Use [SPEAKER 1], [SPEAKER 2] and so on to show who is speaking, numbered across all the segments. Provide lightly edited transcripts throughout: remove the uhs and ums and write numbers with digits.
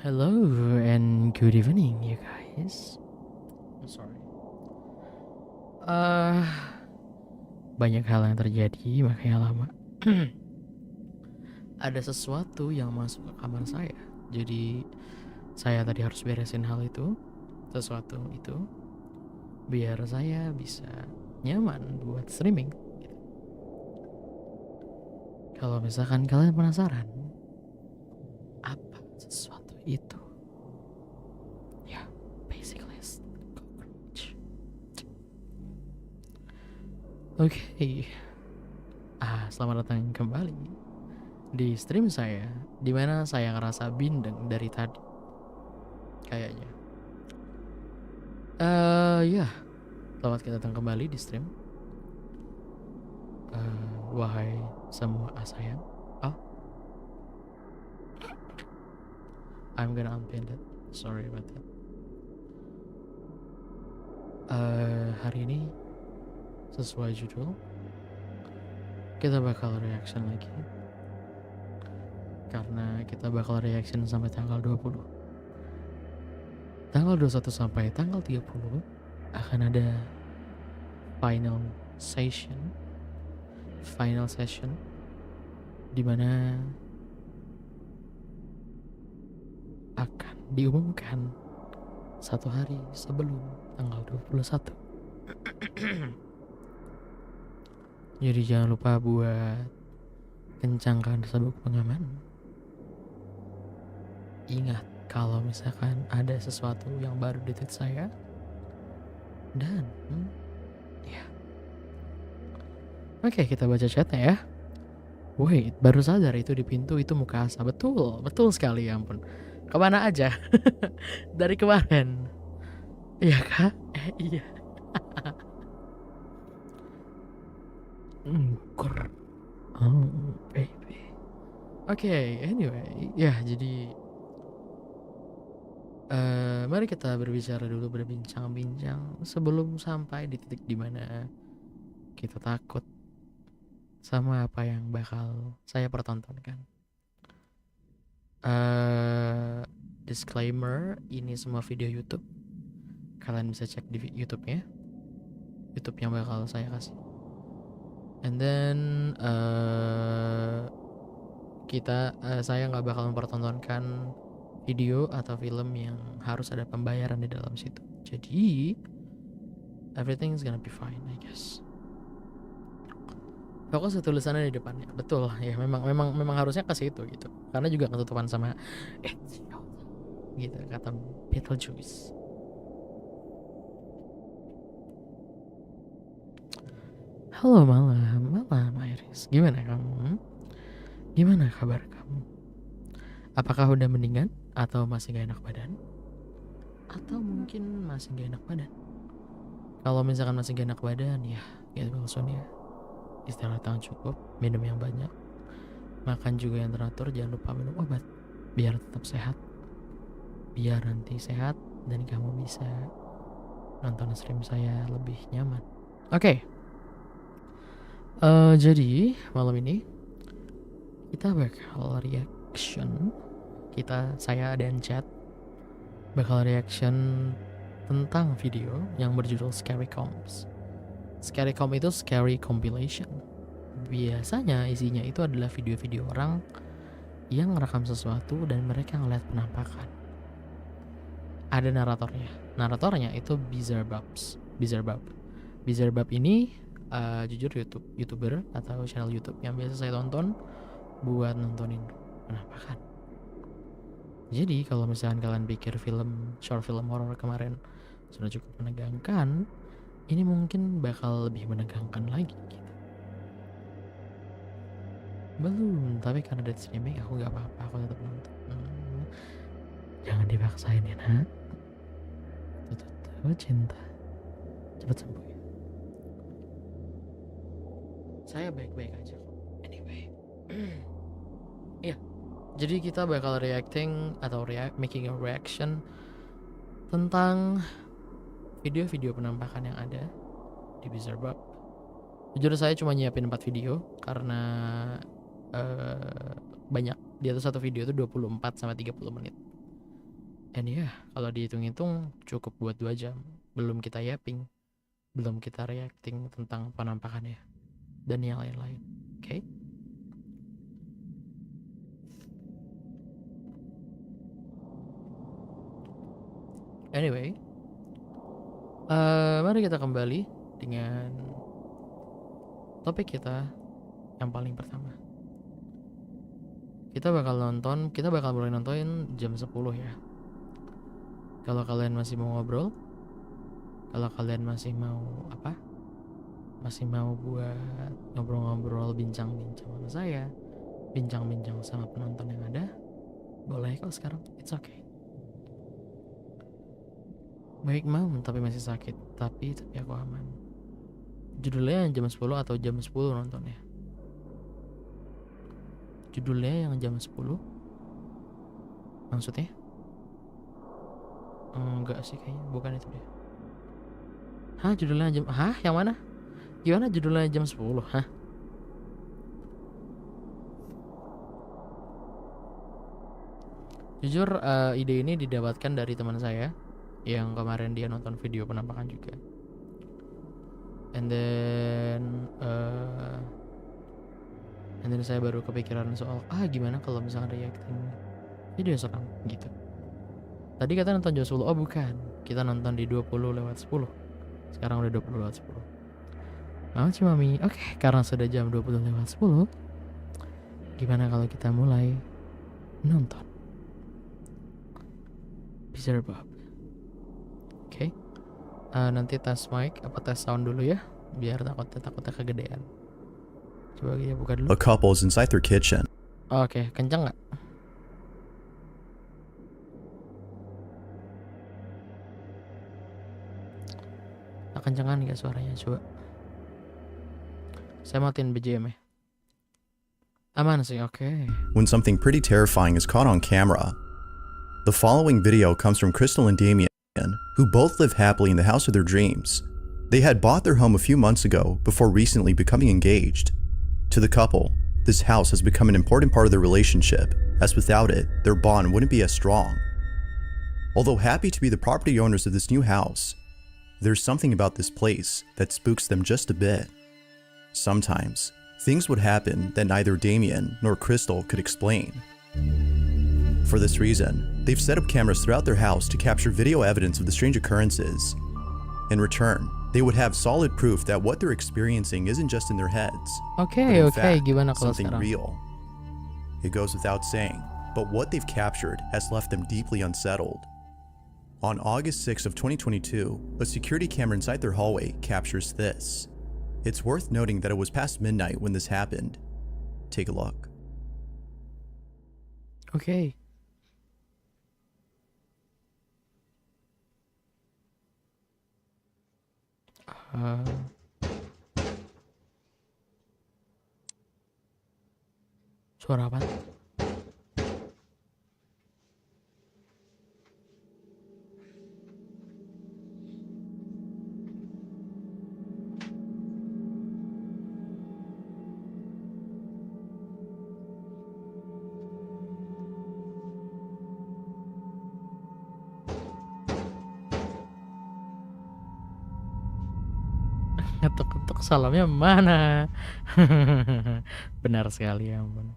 [SPEAKER 1] Hello and good evening, you guys. I'm sorry. Uh, Banyak hal yang terjadi, makanya lama. Ada sesuatu yang masuk ke kamar saya. Jadi saya tadi harus beresin hal itu, sesuatu itu, biar saya bisa nyaman buat streaming. Kalau misalkan kalian penasaran, apa sesuatu itu? Ya, basically cockroach. Oke. Selamat datang kembali di stream saya, dimana saya ngerasa bindeng dari tadi kayaknya. Ya, selamat kita datang kembali di stream. Wahai semua asayang. I'm gonna unpin that. Sorry about that. Hari ini sesuai judul, kita bakal reaction lagi. Karena kita bakal reaction sampai tanggal 20. Tanggal 21 sampai tanggal 30 akan ada final session dimana akan diumumkan satu hari sebelum tanggal 21. Jadi jangan lupa buat kencangkan sabuk pengaman. Ingat kalau misalkan ada sesuatu yang baru di tweet saya, dan ya. Oke, kita baca chatnya ya. Wait, baru sadar itu di pintu itu muka Asa. Betul sekali, ya ampun. Kemana aja? Dari kemarin. Iya kak? Iya. Oh baby. Oke, anyway, ya jadi mari kita berbincang-bincang sebelum sampai di titik dimana kita takut sama apa yang bakal saya pertontonkan. Disclaimer, ini semua video YouTube. Kalian bisa cek di YouTube-nya. YouTube yang bakal saya kasih. And then saya nggak bakal mempertontonkan video atau film yang harus ada pembayaran di dalam situ. Jadi everything's gonna be fine, I guess. Fokus ke tulisannya di depannya. Betul ya, memang harusnya ke situ gitu. Karena juga ketutupan sama gitu kata Beetlejuice. Halo malam Iris. Gimana kamu? Gimana kabar kamu? Apakah udah mendingan atau masih gak enak badan? Atau mungkin masih gak enak badan? Kalau misalkan masih gak enak badan, ya gitu maksudnya. Istirahat yang cukup, minum yang banyak, makan juga yang teratur, jangan lupa minum obat biar tetap sehat. Biar nanti sehat dan kamu bisa nonton stream saya lebih nyaman. Oke. Jadi malam ini kita bakal reaction. Saya dan chat bakal reaction tentang video yang berjudul Scary Comps. Scary Comp itu Scary Compilation. Biasanya isinya itu adalah video-video orang yang ngerekam sesuatu dan mereka ngeliat penampakan. Ada naratornya itu Bizarre Bub ini jujur YouTuber atau channel YouTube yang biasa saya tonton buat nontonin penampakan. Jadi kalau misalkan kalian pikir short film horror kemarin sudah cukup menegangkan, ini mungkin bakal lebih menegangkan lagi gitu. Belum, tapi karena dead streaming aku gak apa-apa, aku tetap nonton. Jangan dipaksain ya nak. Tuh cinta cepat sembuh ya. Saya baik-baik aja kok. Anyway. Iya. Jadi kita bakal making a reaction tentang video-video penampakan yang ada di Bizarre Bub. Jujur saya cuma nyiapin 4 video karena banyak. Dia tuh satu video tuh 24 sampai 30 menit. And ya, kalau dihitung-hitung cukup buat 2 jam. Belum kita yapping, belum kita reacting tentang penampakannya dan yang lain-lain. Oke? Anyway, mari kita kembali dengan topik kita yang paling pertama. Kita bakal mulai nonton jam 10 ya. Kalau kalian masih mau ngobrol, kalau kalian masih mau masih mau buat ngobrol-ngobrol, bincang-bincang sama saya, bincang-bincang sama penonton yang ada, boleh kok sekarang, it's okay. Baik mau tapi masih sakit, tapi aku aman. Judulnya jam 10 atau jam 10 nontonnya? Judulnya yang jam 10? Maksudnya? Enggak sih kayaknya, bukan itu deh. Hah, judulnya jam... Hah? Yang mana? Gimana judulnya jam 10? Hah? Jujur, ide ini didapatkan dari teman saya yang kemarin dia nonton video penampakan juga. And then saya baru kepikiran soal gimana kalau misalnya reacting video seram gitu. Tadi kata nonton jam 10, oh bukan, kita nonton di 20:10. Sekarang udah 20:10. Mami, oke, karena sudah jam 20:10, gimana kalau kita mulai nonton Bizarre Bob? Oke. Nanti tes mic tes sound dulu ya, biar takutnya kegedean. Coba kita buka dulu.
[SPEAKER 2] A couple's inside their kitchen.
[SPEAKER 1] Oke, kencang nggak? Kencangan nggak suaranya? Coba. Saya matiin BGM ya. Aman sih, oke.
[SPEAKER 2] When something pretty terrifying is caught on camera. The following video comes from Crystal and Damien, who both live happily in the house of their dreams. They had bought their home a few months ago before recently becoming engaged. To the couple, this house has become an important part of their relationship, as without it, their bond wouldn't be as strong. Although happy to be the property owners of this new house, there's something about this place that spooks them just a bit. Sometimes, things would happen that neither Damien nor Crystal could explain. For this reason, they've set up cameras throughout their house to capture video evidence of the strange occurrences. In return, they would have solid proof that what they're experiencing isn't just in their heads, but in fact, something real. It goes without saying, but what they've captured has left them deeply unsettled. On August 6th of 2022, a security camera inside their hallway captures this. It's worth noting that it was past midnight when this happened. Take a look.
[SPEAKER 1] Okay. Suara apa? Ngetuk-ngetuk salamnya mana? Benar sekali ya ampun.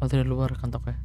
[SPEAKER 1] Oh, dari luar kantoknya.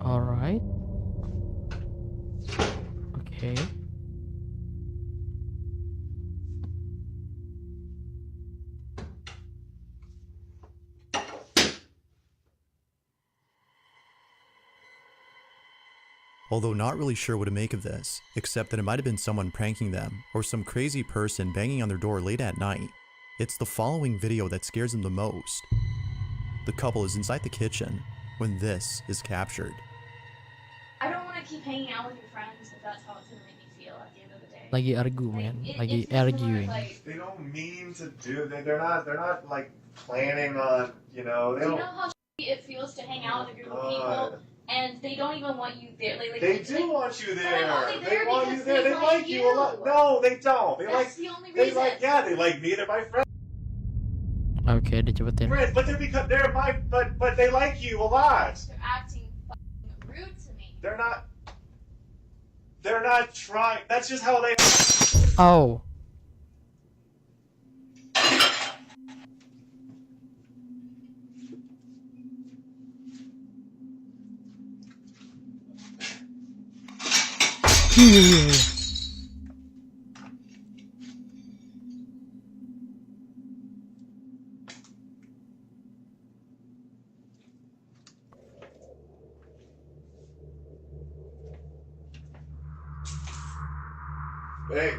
[SPEAKER 1] Alright. Okay.
[SPEAKER 2] although not really sure what to make of this, except that it might have been someone pranking them or some crazy person banging on their door late at night. It's the following video that scares them the most. The couple is inside the kitchen when this is captured.
[SPEAKER 3] I don't want to keep hanging out with your friends if that's how it's going to make me feel at the end of the day.
[SPEAKER 1] Lagi argue, man. Lagi
[SPEAKER 3] it's just more
[SPEAKER 1] arguing.
[SPEAKER 3] like,
[SPEAKER 4] They don't mean to do. They're not like planning on. You know. They
[SPEAKER 3] do you
[SPEAKER 4] don't.
[SPEAKER 3] know how shitty it feels to hang out with a group of
[SPEAKER 4] God.
[SPEAKER 3] people and they don't even want you there?
[SPEAKER 4] They do want you
[SPEAKER 3] But
[SPEAKER 4] there.
[SPEAKER 3] I'm only there
[SPEAKER 4] They want you
[SPEAKER 3] because
[SPEAKER 4] there.
[SPEAKER 3] they
[SPEAKER 4] They like you a lot. No, they don't. They
[SPEAKER 3] That's
[SPEAKER 4] like.
[SPEAKER 3] the only
[SPEAKER 4] They
[SPEAKER 3] reason.
[SPEAKER 4] like. Yeah, they like me. They're my friends.
[SPEAKER 1] Oke, dicepetin.
[SPEAKER 4] But they're my. But they like you a lot.
[SPEAKER 3] They're acting fucking rude to me.
[SPEAKER 4] They're not. They're not trying. That's just how they.
[SPEAKER 1] Oh. Iya.
[SPEAKER 4] Hey.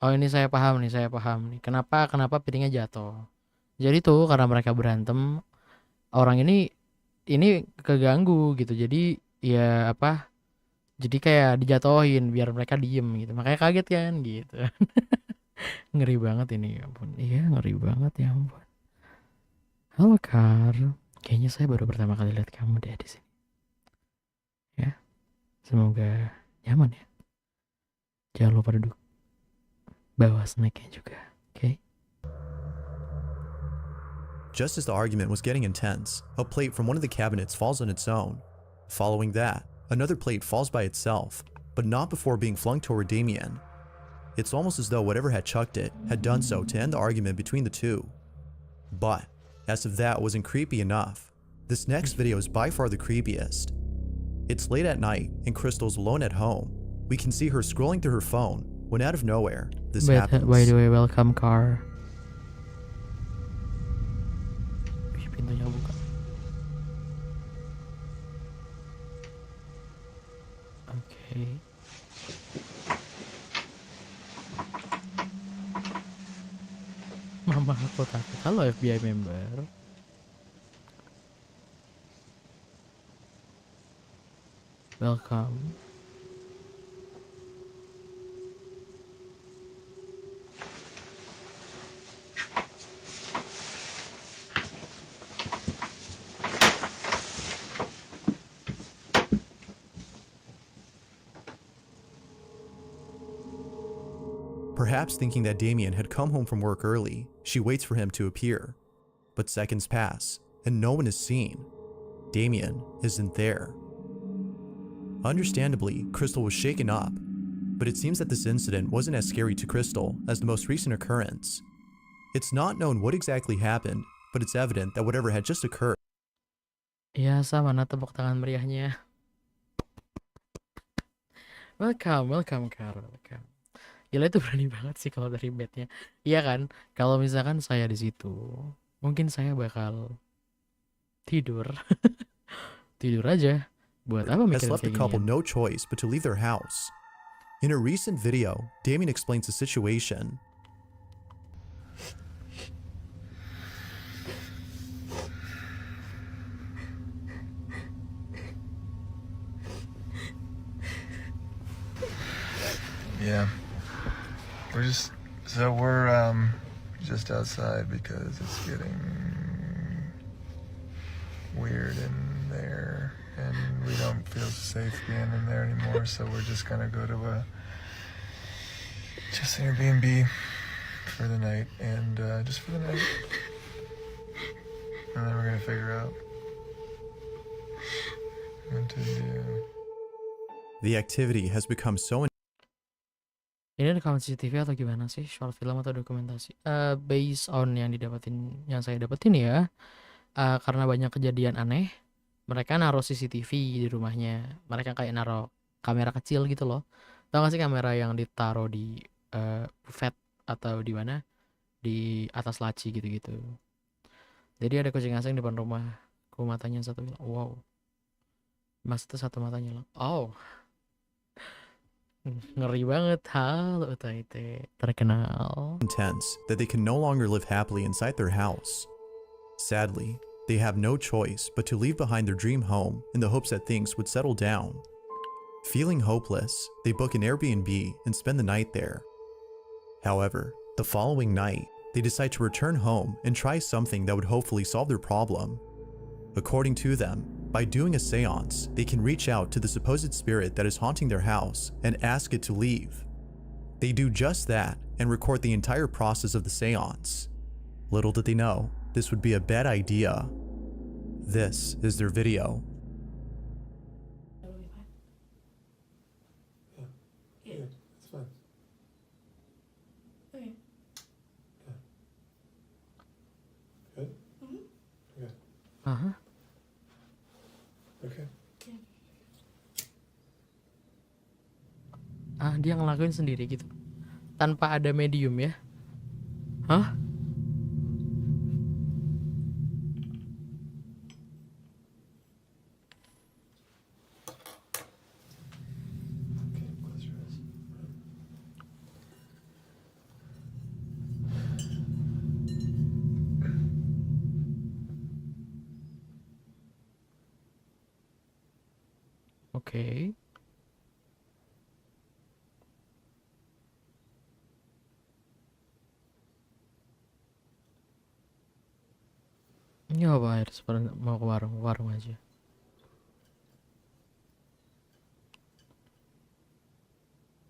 [SPEAKER 1] Oh, ini saya paham nih. Kenapa piringnya jatuh? Jadi tuh karena mereka berantem, orang ini keganggu gitu. Jadi ya apa? Jadi kayak dijatuhin biar mereka diem gitu. Makanya kaget kan gitu. Ngeri banget ini, ya ampun. Iya, ngeri banget ya ampun. Halo Kar. Kayaknya saya baru pertama kali lihat kamu deh di sini. Ya. Semoga nyaman ya. Jangan lupa duduk. Bawa snacknya juga, okay?
[SPEAKER 2] Just as the argument was getting intense, a plate from one of the cabinets falls on its own. Following that, another plate falls by itself, but not before being flung toward Damien. It's almost as though whatever had chucked it had done so to end the argument between the two. But, as if that wasn't creepy enough, this next video is by far the creepiest. It's late at night and Crystal's alone at home. We can see her scrolling through her phone when out of nowhere, this happens.
[SPEAKER 1] By the way, welcome Kar. Wih, pintunya buka. Oke. Mama aku takut. Halo FBI member. Welcome.
[SPEAKER 2] Perhaps thinking that Damien had come home from work early, she waits for him to appear. But seconds pass, and no one is seen. Damien isn't there. Understandably, Crystal was shaken up, but it seems that this incident wasn't as scary to Crystal as the most recent occurrence. It's not known what exactly happened, but it's evident that whatever had just occurred.
[SPEAKER 1] Ya, mana tepuk tangan meriahnya. Welcome Kar, welcome. Gila itu berani banget sih kalau dari bednya. Iya kan? Kalau misalkan saya di situ, mungkin saya bakal tidur. Tidur aja. Buat apa
[SPEAKER 2] Has
[SPEAKER 1] mikirin
[SPEAKER 2] left the
[SPEAKER 1] kayak
[SPEAKER 2] couple
[SPEAKER 1] ginian?
[SPEAKER 2] no choice but to leave their house. In a recent video, Damien explains the situation.
[SPEAKER 5] Yeah. We're just outside because it's getting weird in there and we don't feel safe being in there anymore, so we're just gonna go to just an Airbnb for the night and just for the night. And then we're gonna figure out what to do.
[SPEAKER 2] The activity has become so
[SPEAKER 1] Ini rekaman CCTV atau gimana sih? Short film atau dokumentasi? Based on yang saya dapetin ya. Karena banyak kejadian aneh, mereka naruh CCTV di rumahnya. Mereka kayak naruh kamera kecil gitu loh. Tau gak sih kamera yang ditaruh di buffet atau di mana? Di atas laci gitu-gitu. Jadi ada kucing asing depan rumah. aku matanya satu hilang. Wow. Mas itu satu matanya hilang. Oh. Ngeri banget. Halo Taite. Terkenal.
[SPEAKER 2] intense that they can no longer live happily inside their house. Sadly, they have no choice but to leave behind their dream home in the hopes that things would settle down. Feeling hopeless, they book an Airbnb and spend the night there. However, the following night, they decide to return home and try something that would hopefully solve their problem. According to them, by doing a seance, they can reach out to the supposed spirit that is haunting their house and ask it to leave. They do just that and record the entire process of the seance. Little did they know, this would be a bad idea. This is their video.
[SPEAKER 5] Yeah, it's fine.
[SPEAKER 3] Okay.
[SPEAKER 5] Good?
[SPEAKER 3] Mhm.
[SPEAKER 5] Good.
[SPEAKER 1] Aha.
[SPEAKER 5] Okay.
[SPEAKER 1] Ah, dia ngelakuin sendiri gitu. Tanpa ada medium ya. Hah?
[SPEAKER 5] Okay, close your eyes.
[SPEAKER 1] Oke. Ini apa air? Seperti mau ke warung aja.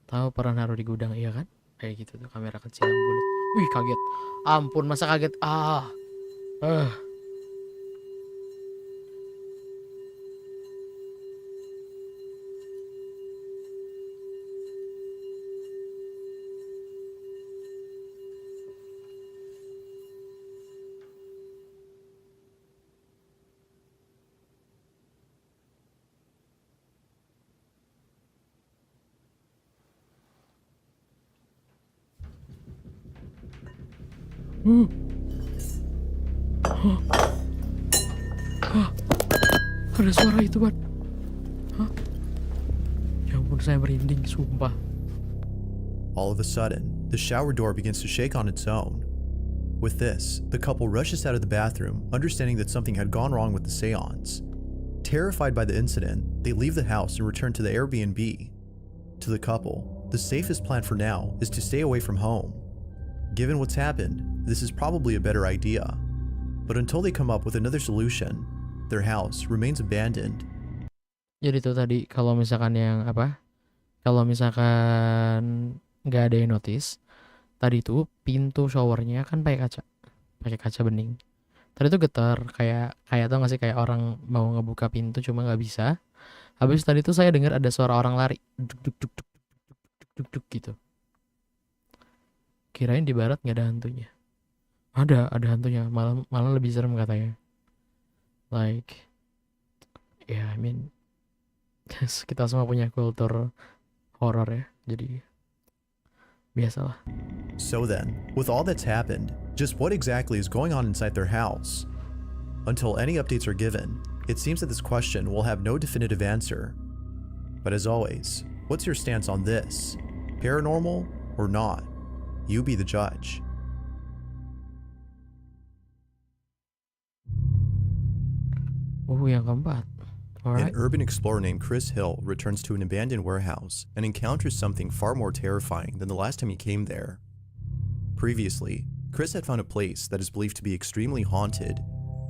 [SPEAKER 1] Tahu pernah naruh di gudang iya kan? Kayak gitu tuh kamera kecil yang bulat. Wih kaget. Ampun masa kaget. Ah. Eh. Ada suara itu, Ban. Hah? Ya ampun, saya merinding, sumpah.
[SPEAKER 2] All of a sudden, the shower door begins to shake on its own. With this, the couple rushes out of the bathroom, understanding that something had gone wrong with the seance. Terrified by the incident, they leave the house and return to the Airbnb. To the couple, the safest plan for now is to stay away from home. Given what's happened, this is probably a better idea. But until they come up with another solution, their house remains abandoned.
[SPEAKER 1] Jadi tuh tadi kalau misalkan yang apa? Kalau misalkan nggak ada yang notice, tadi tuh pintu showernya kan pakai kaca bening. Tadi tuh getar kayak tau gak sih kayak orang mau ngebuka pintu cuma nggak bisa. Habis tadi tuh saya dengar ada suara orang lari, duk duk duk duk duk duk duk gitu. Kirain di barat nggak ada hantunya. Ada hantunya, malah lebih serem katanya. Like, yeah, I mean, kita semua punya kultur horor ya, jadi biasalah.
[SPEAKER 2] So then, with all that's happened, just what exactly is going on inside their house? Until any updates are given, it seems that this question will have no definitive answer. But as always, what's your stance on this? Paranormal or not? You be the judge.
[SPEAKER 1] Yang keempat. Alright.
[SPEAKER 2] An urban explorer named Chris Hill returns to an abandoned warehouse and encounters something far more terrifying than the last time he came there. Previously, Chris had found a place that is believed to be extremely haunted.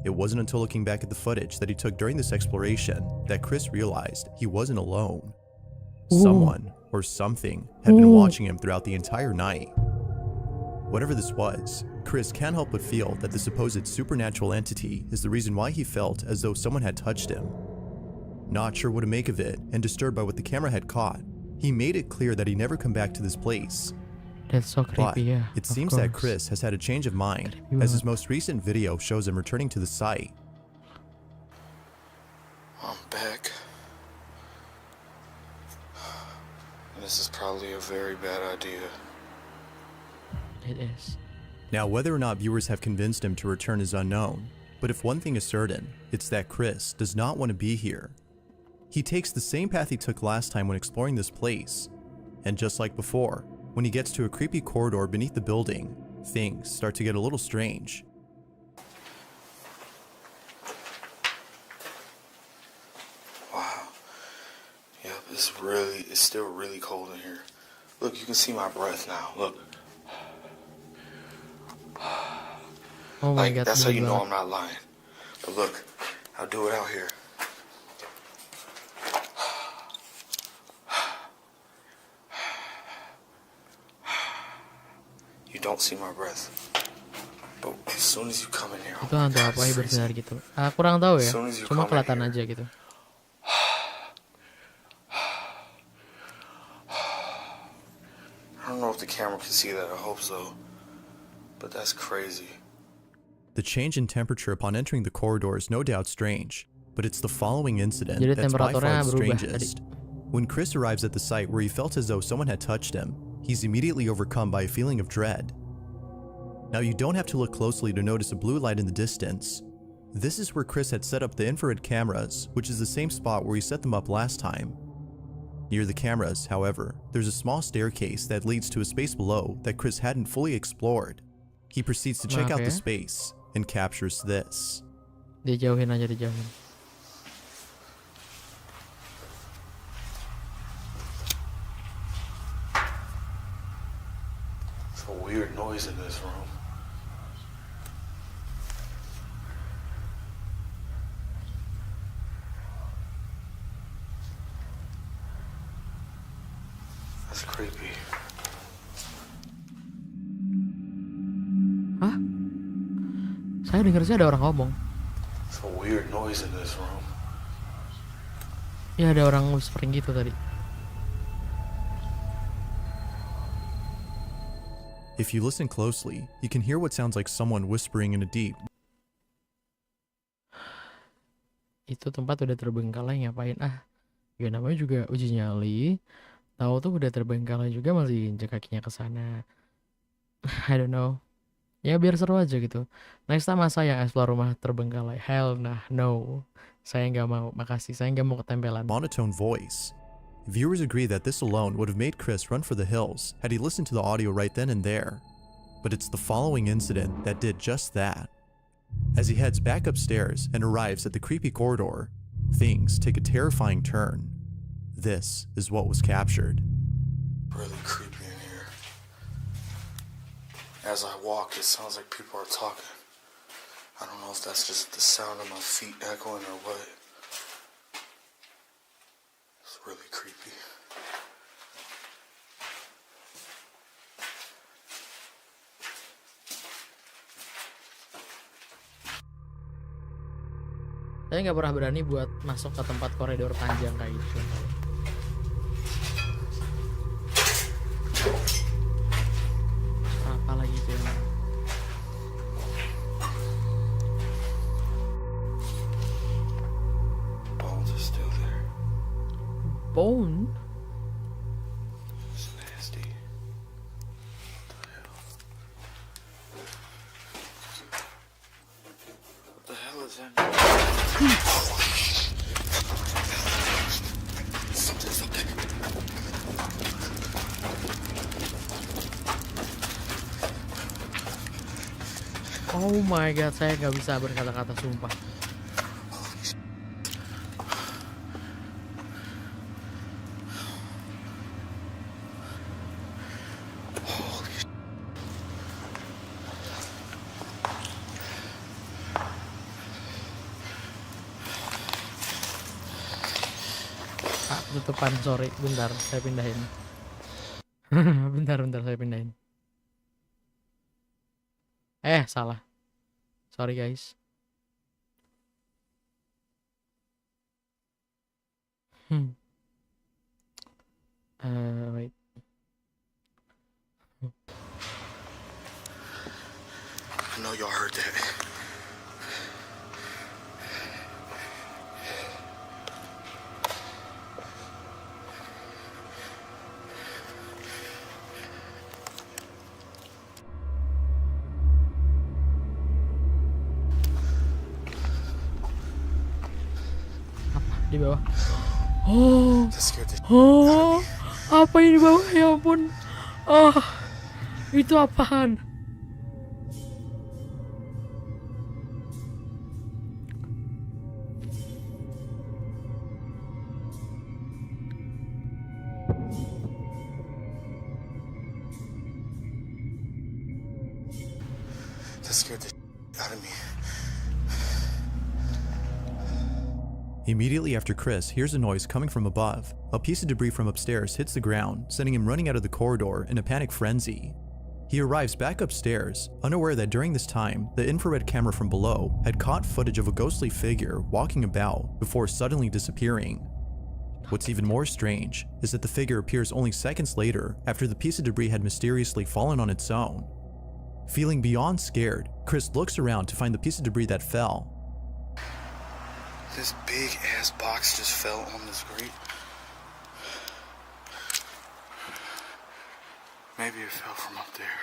[SPEAKER 2] It wasn't until looking back at the footage that he took during this exploration that Chris realized he wasn't alone. Someone or something had been watching him throughout the entire night. Whatever this was, Chris can't help but feel that the supposed supernatural entity is the reason why he felt as though someone had touched him. Not sure what to make of it and disturbed by what the camera had caught, he made it clear that he'd never come back to this place.
[SPEAKER 1] That's so
[SPEAKER 2] But
[SPEAKER 1] creepy, yeah.
[SPEAKER 2] it
[SPEAKER 1] of
[SPEAKER 2] seems that
[SPEAKER 1] course.
[SPEAKER 2] Chris has had a change of mind,
[SPEAKER 1] Creepy
[SPEAKER 2] as his
[SPEAKER 1] banget.
[SPEAKER 2] most recent video shows him returning to the site.
[SPEAKER 5] I'm back. This is probably a very bad idea.
[SPEAKER 1] It is.
[SPEAKER 2] Now, whether or not viewers have convinced him to return is unknown, But if one thing is certain, it's that Chris does not want to be here. He takes the same path he took last time when exploring this place. And just like before, when he gets to a creepy corridor beneath the building, things start to get a little strange.
[SPEAKER 6] Wow. Yep, it's still really cold in here. Look, you can see my breath now. Look.
[SPEAKER 1] Oh my god,
[SPEAKER 6] that's how you
[SPEAKER 1] gila
[SPEAKER 6] know
[SPEAKER 1] banget.
[SPEAKER 6] I'm not lying. But look, I'll do it out here. You don't see my breath. But as soon as you come in here,
[SPEAKER 1] Itu hantu apa ya bersinar gitu? Kurang tahu ya.
[SPEAKER 6] As soon as you
[SPEAKER 1] Cuma
[SPEAKER 6] come in
[SPEAKER 1] kelihatan
[SPEAKER 6] here.
[SPEAKER 1] aja gitu.
[SPEAKER 6] I don't know if the camera can see that. I hope so. But that's crazy.
[SPEAKER 2] The change in temperature upon entering the corridor is no doubt strange, but it's the following incident
[SPEAKER 1] Jadi
[SPEAKER 2] that's by far
[SPEAKER 1] temperaturnya
[SPEAKER 2] the
[SPEAKER 1] berubah
[SPEAKER 2] strangest. When Chris arrives at the site where he felt as though someone had touched him, he's immediately overcome by a feeling of dread. Now you don't have to look closely to notice a blue light in the distance. This is where Chris had set up the infrared cameras, which is the same spot where he set them up last time. Near the cameras, however, there's a small staircase that leads to a space below that Chris hadn't fully explored. He proceeds to check out the space and captures this.
[SPEAKER 1] Dijauhin aja, dijauhin.
[SPEAKER 6] It's a weird noise in this room. That's creepy.
[SPEAKER 1] Hah? Saya dengar sih ada orang ngomong.
[SPEAKER 6] It's a weird noise in this room.
[SPEAKER 1] Ya ada orang whispering gitu tadi.
[SPEAKER 2] If you listen closely, you can hear what sounds like someone whispering in a deep.
[SPEAKER 1] Itu tempat udah terbengkalai ngapain? Ya namanya juga uji nyali. Tahu tuh udah terbengkalai juga masih injek kakinya ke sana. I don't know. Ya biar seru aja gitu. Next time saya explore rumah terbengkalai. Hell nah, no. Saya nggak mau, makasih. Saya nggak mau ketempelan.
[SPEAKER 2] Monotone voice. Viewers agree that this alone would have made Chris run for the hills had he listened to the audio right then and there. But it's the following incident that did just that. As he heads back upstairs and arrives at the creepy corridor, things take a terrifying turn. This is what was captured.
[SPEAKER 6] Really creepy in here. As I walk, it sounds like people are talking. I don't know if that's just the sound of my feet echoing or what. It's really creepy.
[SPEAKER 1] Saya nggak pernah berani buat masuk ke tempat koridor panjang kayak gitu. Apa lagi tuh?
[SPEAKER 6] Bones are still there.
[SPEAKER 1] Bone?
[SPEAKER 6] It's nasty. What the hell? What the hell is that? Something's up there.
[SPEAKER 1] Oh my god, saya nggak bisa berkata-kata sumpah. Tutupan, sorry, bentar, saya pindahin. bentar, saya pindahin. Salah. Sorry guys. Wait.
[SPEAKER 6] I know y'all heard that.
[SPEAKER 1] di bawah. Oh,
[SPEAKER 6] That scared the
[SPEAKER 1] oh, apa ini di bawah? Ya ampun. Oh, itu apaan?
[SPEAKER 6] that scared the out of me.
[SPEAKER 2] Immediately after Chris hears a noise coming from above, a piece of debris from upstairs hits the ground, sending him running out of the corridor in a panic frenzy. He arrives back upstairs, unaware that during this time, the infrared camera from below had caught footage of a ghostly figure walking about before suddenly disappearing. What's even more strange is that the figure appears only seconds later after the piece of debris had mysteriously fallen on its own. Feeling beyond scared, Chris looks around to find the piece of debris that fell.
[SPEAKER 6] This big ass box just fell on this grate. Maybe it fell from up there.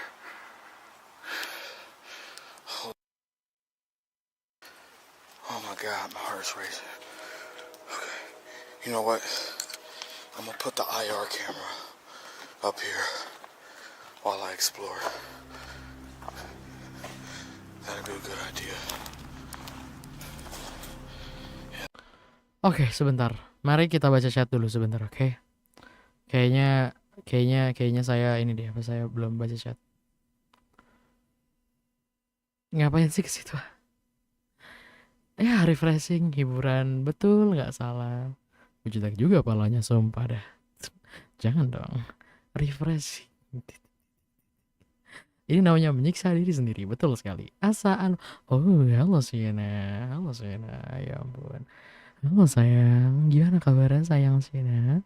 [SPEAKER 6] Oh my god, my heart's racing. Okay, you know what? I'm gonna put the IR camera up here while I explore. That'd be a good idea.
[SPEAKER 1] Oke, sebentar. Mari kita baca chat dulu sebentar, oke? Kayaknya saya ini deh, apa saya belum baca chat. Ngapain sih ke situ? Ya, refreshing, hiburan, betul, nggak salah. Jelek juga palanya, sumpah dah. Jangan dong. Refreshing. Ini namanya menyiksa diri sendiri, betul sekali. Oh, halo Sienna. Halo Sienna, ya ampun. Halo sayang, gimana kabarnya sayang Sienna?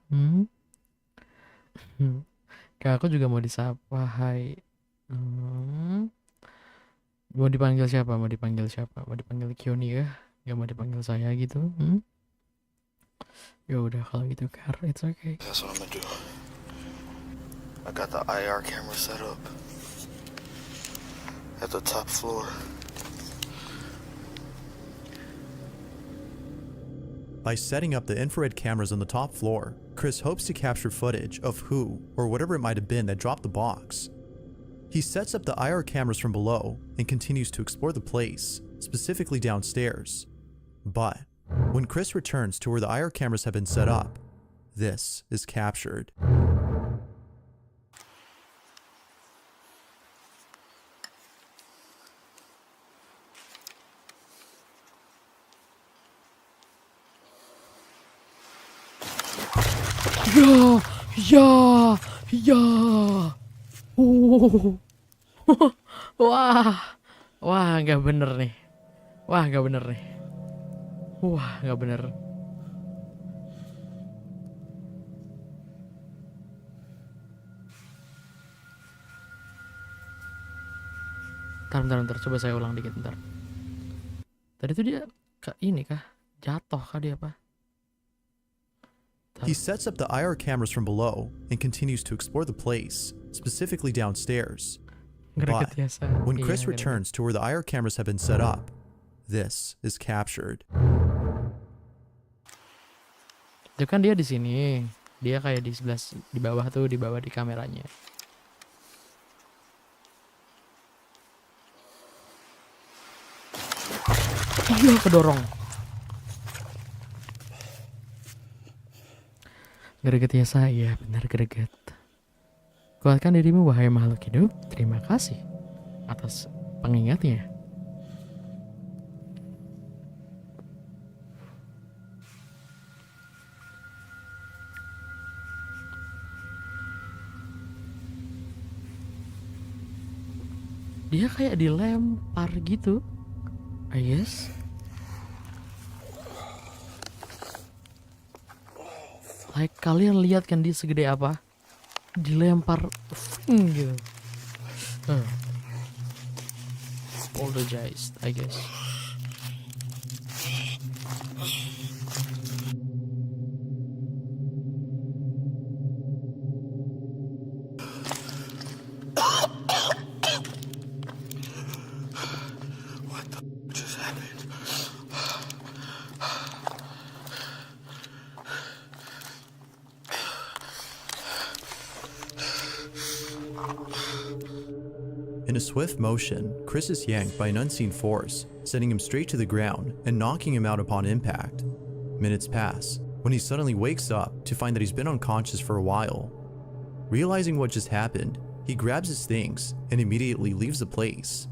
[SPEAKER 1] Kak, aku juga mau disapa, hai. Mau dipanggil siapa? Mau dipanggil Kioni kah? Gak mau dipanggil saya gitu? Ya udah kalau gitu Kar, it's okay.
[SPEAKER 6] That's what I'm gonna do. I got the IR camera set up at the top floor.
[SPEAKER 2] By setting up the infrared cameras on the top floor, Chris hopes to capture footage of who or whatever it might have been that dropped the box. He sets up the IR cameras from below and continues to explore the place, specifically downstairs. But when Chris returns to where the IR cameras have been set up, this is captured.
[SPEAKER 1] Ya. Wah, nggak bener nih. Wah, nggak bener. Bentar, coba saya ulang dikit, bentar. Tadi tuh dia ini kah? Jatuh kah dia apa?
[SPEAKER 2] He sets up the IR cameras from below and continues to explore the place, specifically downstairs. But when Chris returns to where the IR cameras have been set up, this is captured.
[SPEAKER 1] Itu kan dia di sini. Dia kayak di sebelah di bawah tuh, di bawah di kameranya. Iya, kedorong. Greget ya saya, benar greget. Kuatkan dirimu wahai makhluk hidup. Terima kasih atas pengingatnya. Dia kayak dilempar gitu, I guess. Like, kalian lihat kan dia segede apa? Dilempar gitu. Poltergeist, I guess.
[SPEAKER 6] What the just happened?
[SPEAKER 2] In a swift motion, Chris is yanked by an unseen force, sending him straight to the ground and knocking him out upon impact. Minutes pass, when he suddenly wakes up to find that he's been unconscious for a while. Realizing what just happened, he grabs his things and immediately leaves the place.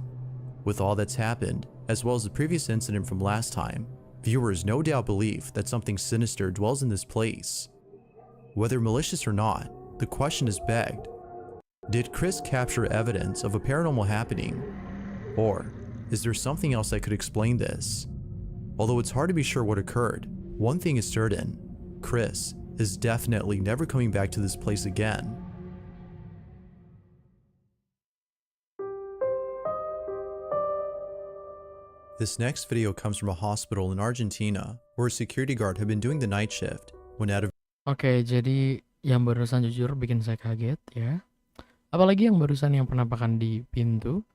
[SPEAKER 2] With all that's happened, as well as the previous incident from last time, viewers no doubt believe that something sinister dwells in this place. Whether malicious or not, the question is begged. Did Chris capture evidence of a paranormal happening? Or is there something else that could explain this? Although it's hard to be sure what occurred, one thing is certain: Chris is definitely never coming back to this place again. This next video comes from a hospital in Argentina where a security guard had been doing the night shift when out of
[SPEAKER 1] Oke, jadi yang barusan jujur bikin saya kaget ya. Apalagi yang barusan yang penampakan di pintu.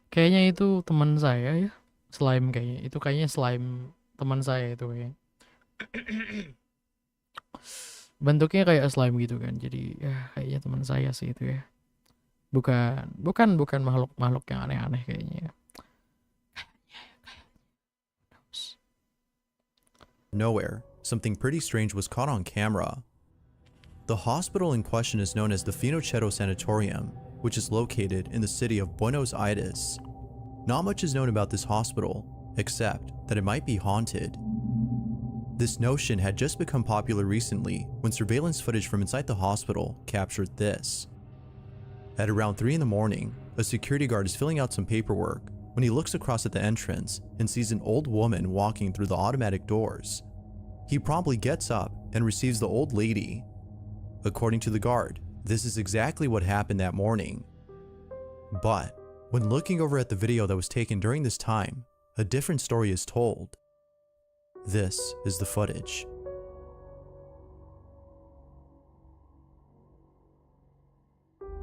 [SPEAKER 1] Kayaknya itu teman saya ya. Slime kayaknya. Itu kayaknya slime teman saya itu kayaknya. Bentuknya kayak slime gitu kan. Jadi ya kayaknya teman saya sih itu ya. Bukan makhluk yang aneh-aneh kayaknya ya.
[SPEAKER 2] nowhere, something pretty strange was caught on camera. The hospital in question is known as the Finochetto Sanatorium, which is located in the city of Buenos Aires. Not much is known about this hospital, except that it might be haunted. This notion had just become popular recently when surveillance footage from inside the hospital captured this. At around 3 in the morning, a security guard is filling out some paperwork when he looks across at the entrance and sees an old woman walking through the automatic doors. He promptly gets up and receives the old lady. According to the guard, this is exactly what happened that morning. But when looking over at the video that was taken during this time, a different story is told. This is the footage.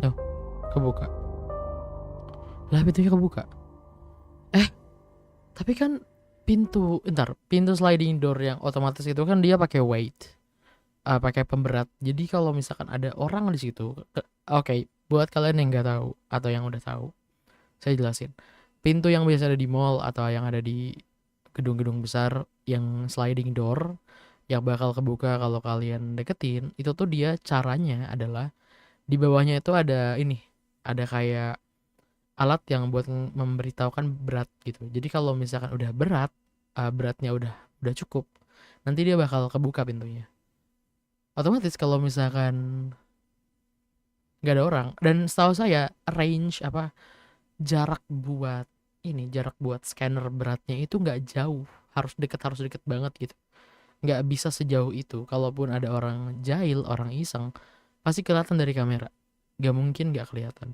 [SPEAKER 1] Oh, kebuka. Lah, pintunya kebuka. Tapi kan pintu sliding door yang otomatis itu kan dia pakai weight. Pakai pemberat. Jadi kalau misalkan ada orang di situ, oke, buat kalian yang nggak tahu atau yang udah tahu, saya jelasin. Pintu yang biasa ada di mall atau yang ada di gedung-gedung besar yang sliding door yang bakal kebuka kalau kalian deketin, itu tuh dia caranya adalah di bawahnya itu ada kayak alat yang buat memberitahukan berat gitu. Jadi kalau misalkan udah berat, beratnya udah cukup, nanti dia bakal kebuka pintunya. Otomatis kalau misalkan nggak ada orang, dan setahu saya jarak buat scanner beratnya itu nggak jauh, harus deket banget gitu, nggak bisa sejauh itu. Kalaupun ada orang jahil, orang iseng, pasti kelihatan dari kamera, nggak mungkin nggak kelihatan.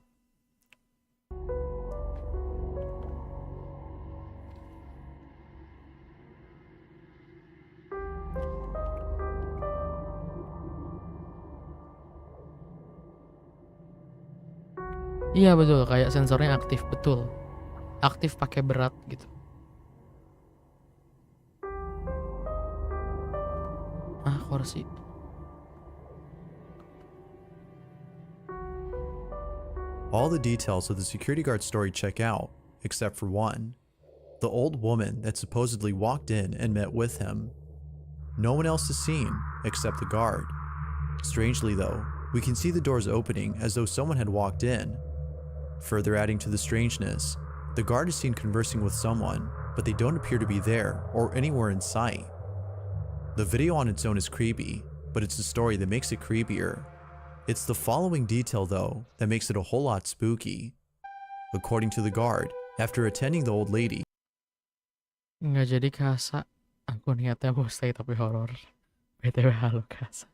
[SPEAKER 1] Iya betul, kayak sensornya aktif, betul. Aktif pakai berat gitu. Kursi.
[SPEAKER 2] All the details of the security guard story check out, except for one. The old woman that supposedly walked in and met with him. No one else is seen, except the guard. Strangely though, we can see the doors opening as though someone had walked in. Further adding to the strangeness, the guard is seen conversing with someone, but they don't appear to be there or anywhere in sight. The video on its own is creepy, but it's the story that makes it creepier. It's the following detail though that makes it a whole lot spooky. According to the guard, after attending the old lady,
[SPEAKER 1] Nggak jadi Kasa. Aku niatnya mau stay tapi horor. BTW halo Kasa.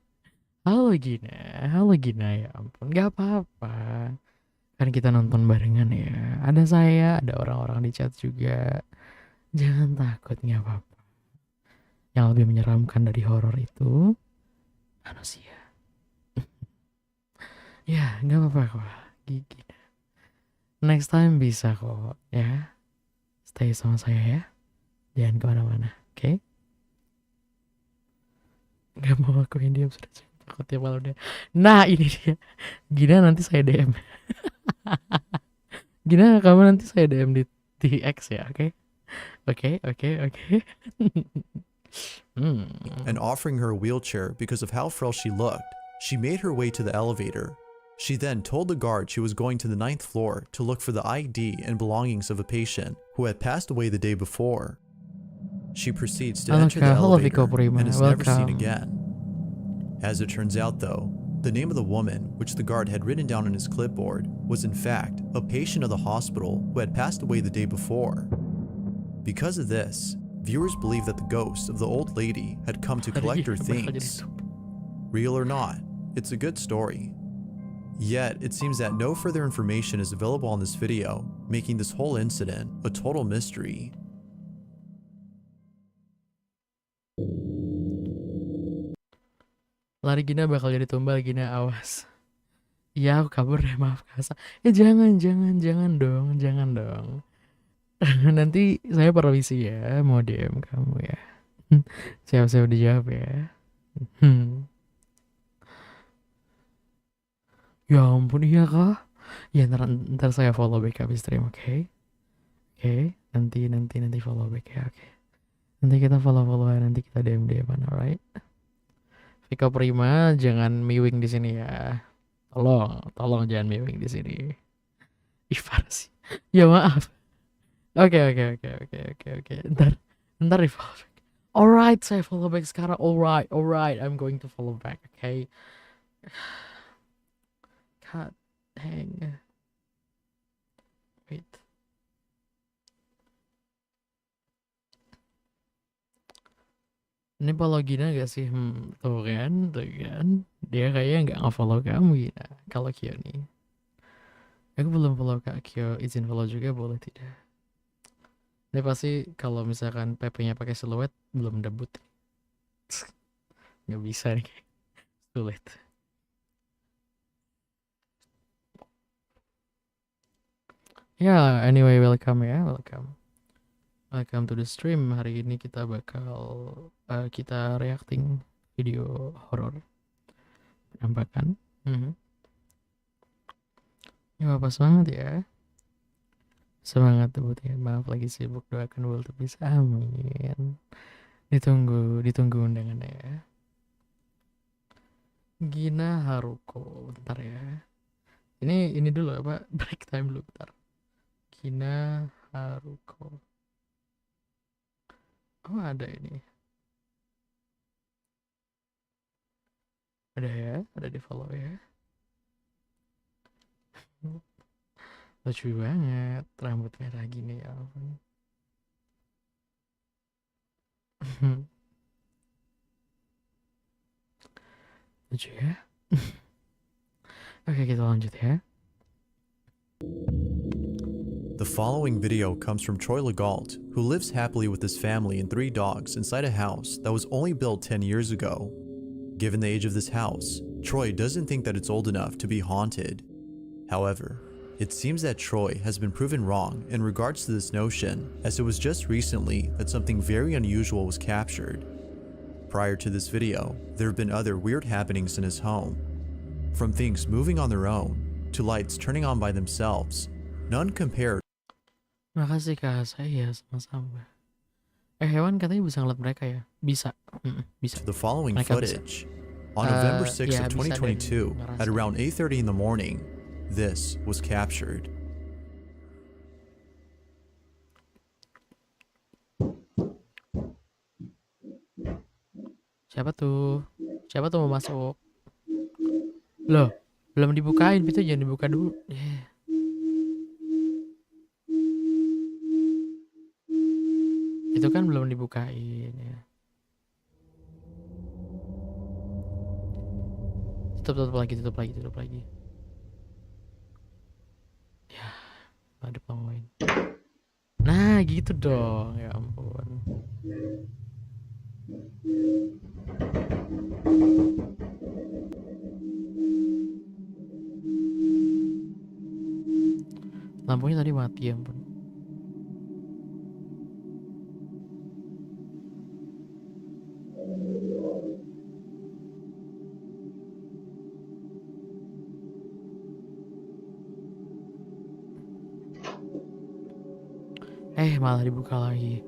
[SPEAKER 1] Halo Gina, ya ampun, nggak apa-apa. Kan kita nonton barengan ya. Ada saya, ada orang-orang di chat juga. Jangan takut, nggak apa-apa. Yang lebih menyeramkan dari horor itu manusia. Ya, nggak apa-apa kok. Gigi. Next time bisa kok, ya. Stay sama saya ya. Jangan kemana-mana, oke? Nggak mau aku yang diam, sudah takut ya malam dia. Nah, ini dia. Gina nanti saya DM. Gina, kamu nanti saya DM di X ya, oke? Oke.
[SPEAKER 2] And offering her a wheelchair because of how frail she looked. She made her way to the elevator. She then told the guard she was going to the 9th floor to look for the ID and belongings of a patient who had passed away the day before. She proceeds to enter the
[SPEAKER 1] Halo Viko
[SPEAKER 2] elevator
[SPEAKER 1] Prima,
[SPEAKER 2] and is never seen
[SPEAKER 1] welcome.
[SPEAKER 2] again. As it turns out though, the name of the woman, which the guard had written down on his clipboard, was in fact a patient of the hospital who had passed away the day before. Because of this, viewers believe that the ghost of the old lady had come to collect her things. Real or not, it's a good story. Yet, it seems that no further information is available on this video, making this whole incident a total mystery.
[SPEAKER 1] Lari Gina bakal jadi tumbal, Gina, awas. Iya, aku kabur deh, maaf Kasa. Jangan dong. Nanti saya permisi ya, mau DM kamu ya. Siap-siap dijawab ya. Ya ampun, iya kah? Ya ntar saya follow back habis stream, oke? Oke, nanti follow back ya, oke. Nanti kita follow-followan, nanti kita DM-an, alright? Vika Prima, jangan miwing di sini ya. Tolong jangan miwing di sini. Ih, parah sih. Ya maaf. Oke. Ntar di follow back. Alright, saya follow back sekarang. Alright. I'm going to follow back, okay? God dang. Wait. Ini follow Gina gak sih? Tuh kan. Dia kayaknya gak nge-follow kamu, Gina. Kalau Kyo nih. Aku belum follow Kak Kyo. Izin follow juga boleh tidak? Ini pasti kalau misalkan PP-nya pakai siluet belum debut. Gak bisa nih. Sulit. Ya, anyway, welcome ya, welcome to the stream. Hari ini kita bakal kita reacting video horor penampakan. Ya, apa semangat ya? Semangat tuh ya. Maaf lagi sibuk, doakan World bisa. Amin. Ditunggu undangannya ya. Gina Haruko, bentar ya. Ini dulu apa? Break time dulu bentar. Gina Haruko. Oh, ada ini. Ada ya, ada di follow ya. Lucu banget, rambut merah gini ya ampun. Lucu ya. Oke, kita lanjut ya.
[SPEAKER 2] The following video comes from Troy Legault, who lives happily with his family and 3 dogs inside a house that was only built 10 years ago. Given the age of this house, Troy doesn't think that it's old enough to be haunted. However, it seems that Troy has been proven wrong in regards to this notion, as it was just recently that something very unusual was captured. Prior to this video, there have been other weird happenings in his home. From things moving on their own, to lights turning on by themselves, none compared.
[SPEAKER 1] Makasih Kak, saya sama-sama. Hewan katanya bisa ngeliat mereka ya? Bisa. Bisa.
[SPEAKER 2] The following
[SPEAKER 1] Mereka
[SPEAKER 2] footage. On November 6th
[SPEAKER 1] yeah,
[SPEAKER 2] of 2022, at around 8:30 in the morning, this was captured.
[SPEAKER 1] Siapa tuh? Siapa tuh mau masuk? Loh, belum dibukain, pintu jangan dibuka dulu. Itu kan belum dibukain ya. Tutup lagi. Ya, ada pengoin. Nah, gitu dong. Ya ampun. Lampunya tadi mati, ya ampun. Malah dibuka lagi.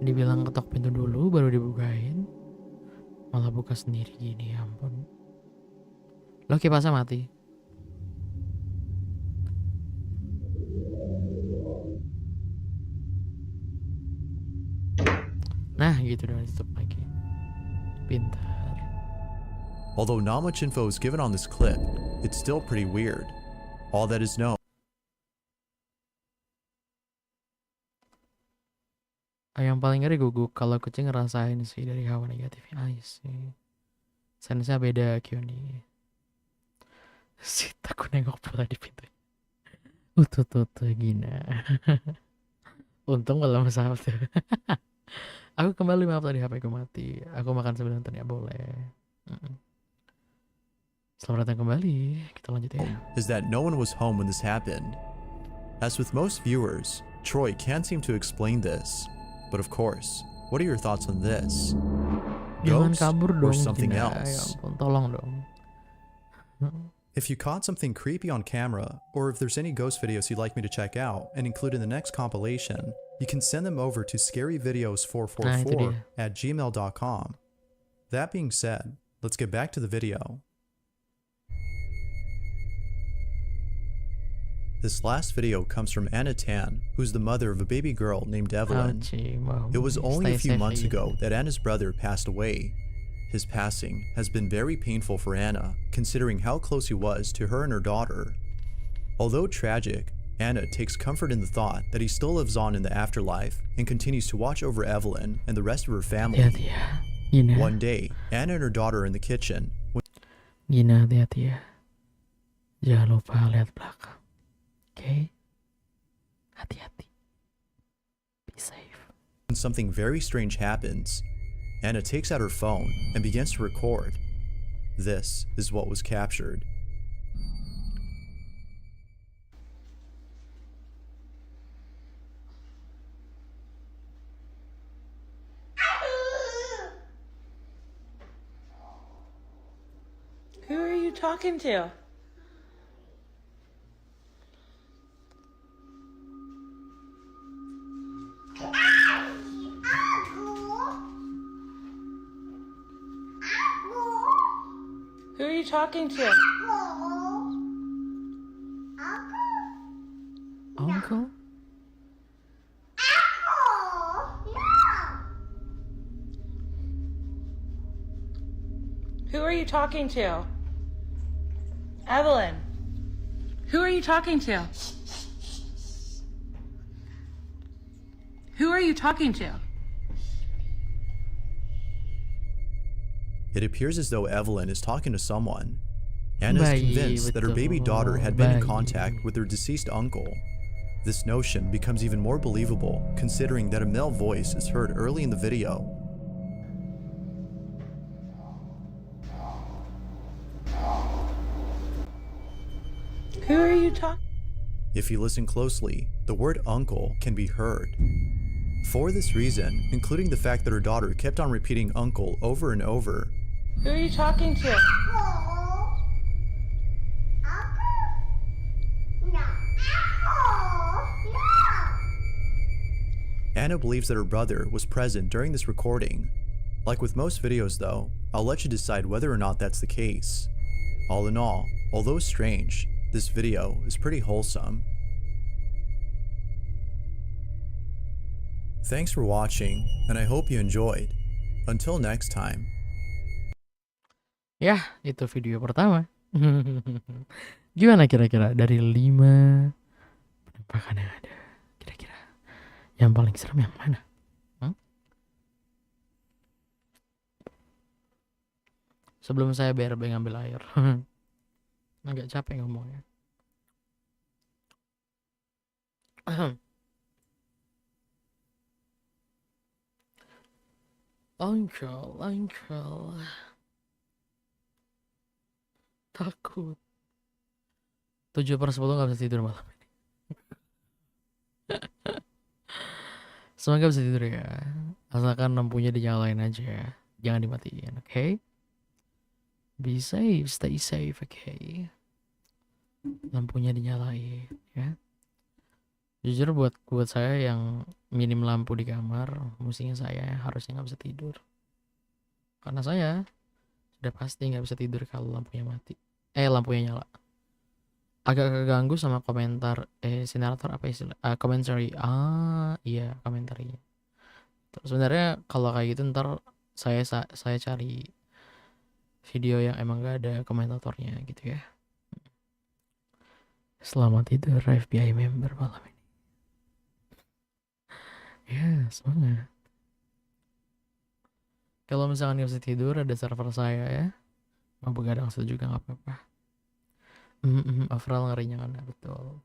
[SPEAKER 1] Dibilang ketok pintu dulu baru dibukain. Malah buka sendiri gini, ya ampun. Lo kipasnya mati. Nah gitu dong, ditutup lagi. Pintar.
[SPEAKER 2] Although not much info is given on this clip, it's still pretty weird. All that is known
[SPEAKER 1] Yang paling ngeri guguk kalau kucing ngerasain sih dari hawa negatifnya. Sih. Sense-nya beda Kyoni. Si takut nengok pula di pintu. Tuh gina. Untung belum Sabtu. Aku kembali, maaf tadi HP ku mati. Aku makan sebentar ya, boleh. Selamat datang kembali. Kita lanjut ya.
[SPEAKER 2] is that no one was home when this happened. As with most viewers, Troy can't seem to explain this. But of course, what are your thoughts on this?
[SPEAKER 1] Jangan
[SPEAKER 2] Ghost
[SPEAKER 1] kabur
[SPEAKER 2] or
[SPEAKER 1] dong,
[SPEAKER 2] something
[SPEAKER 1] Gina.
[SPEAKER 2] else?
[SPEAKER 1] Ya ampun, tolong dong.
[SPEAKER 2] If you caught something creepy on camera, or if there's any ghost videos you'd like me to check out and include in the next compilation, you can send them over to scaryvideos444 at gmail.com. That being said, let's get back to the video. This last video comes from Anna Tan, who's the mother of a baby girl named Evelyn. It was only a few months ago that Anna's brother passed away. His passing has been very painful for Anna, considering how close he was to her and her daughter. Although tragic, Anna takes comfort in the thought that he still lives on in the afterlife and continues to watch over Evelyn and the rest of her family. One day, Anna and her daughter are in the kitchen.
[SPEAKER 1] Gina, hati-hati ya. Jangan lupa lihat belakang. Okay? Hati-hati. Be safe.
[SPEAKER 2] When something very strange happens, Anna takes out her phone and begins to record. This is what was captured.
[SPEAKER 7] Who are you talking to? Who are you talking to?
[SPEAKER 1] Uncle?
[SPEAKER 7] Who are you talking to? Evelyn. Who are you talking to? Who are you talking to?
[SPEAKER 2] It appears as though Evelyn is talking to someone. Anna is
[SPEAKER 1] Bayi,
[SPEAKER 2] convinced that her baby daughter had been in
[SPEAKER 1] bayi.
[SPEAKER 2] contact with her deceased uncle. This notion becomes even more believable considering that a male voice is heard early in the video.
[SPEAKER 7] Who are you talking?
[SPEAKER 2] If you listen closely, the word uncle can be heard. For this reason, including the fact that her daughter kept on repeating uncle over and over,
[SPEAKER 7] Who are you talking to?
[SPEAKER 2] Anna believes that her brother was present during this recording. Like with most videos though, I'll let you decide whether or not that's the case. All in all, although strange, this video is pretty wholesome. Thanks for watching, and I hope you enjoyed. Until next time.
[SPEAKER 1] Ya, itu video pertama. Gimana kira-kira dari 5 penampakan yang ada? Kira-kira yang paling serem yang mana? Sebelum saya BRB ngambil air. Agak capek ngomongnya. Uncle. Takut. 7/10 gak bisa tidur malam ini. Semoga bisa tidur ya. Asalkan lampunya dinyalain aja. Jangan dimatiin, oke? Be safe, stay safe, oke? Lampunya dinyalain, ya. Jujur buat saya yang minim lampu di kamar, mestinya saya harusnya nggak bisa tidur. Karena saya sudah pasti nggak bisa tidur kalau lampunya mati. Lampunya nyala. Agak keganggu sama komentar sinarator apa istilah? Commentary. Iya, komentarnya. Terus sebenarnya kalau kayak gitu ntar saya cari video yang emang gak ada komentatornya gitu ya. Selamat tidur FBI member malam ini. Ya, semangat. Kalau misalkan gak bisa tidur, ada server saya ya. Mau begadang juga nggak apa-apa. Overall ngerinya kan, betul.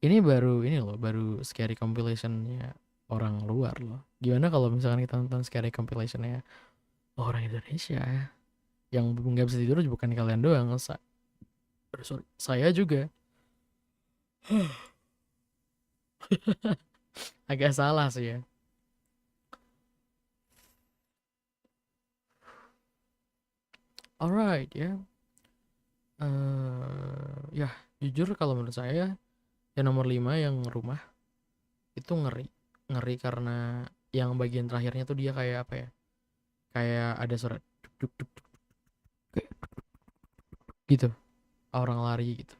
[SPEAKER 1] Ini baru scary compilationnya orang luar loh. Gimana kalau misalkan kita nonton scary compilationnya orang Indonesia ya? Yang nggak bisa tidur bukan kalian doang, sorry, saya juga. Agak salah sih ya. Alright ya. Ya jujur kalau menurut saya yang nomor 5 yang rumah itu ngeri karena yang bagian terakhirnya tuh dia kayak apa ya, kayak ada suara duk duk duk duk, kayak gitu, orang lari gitu.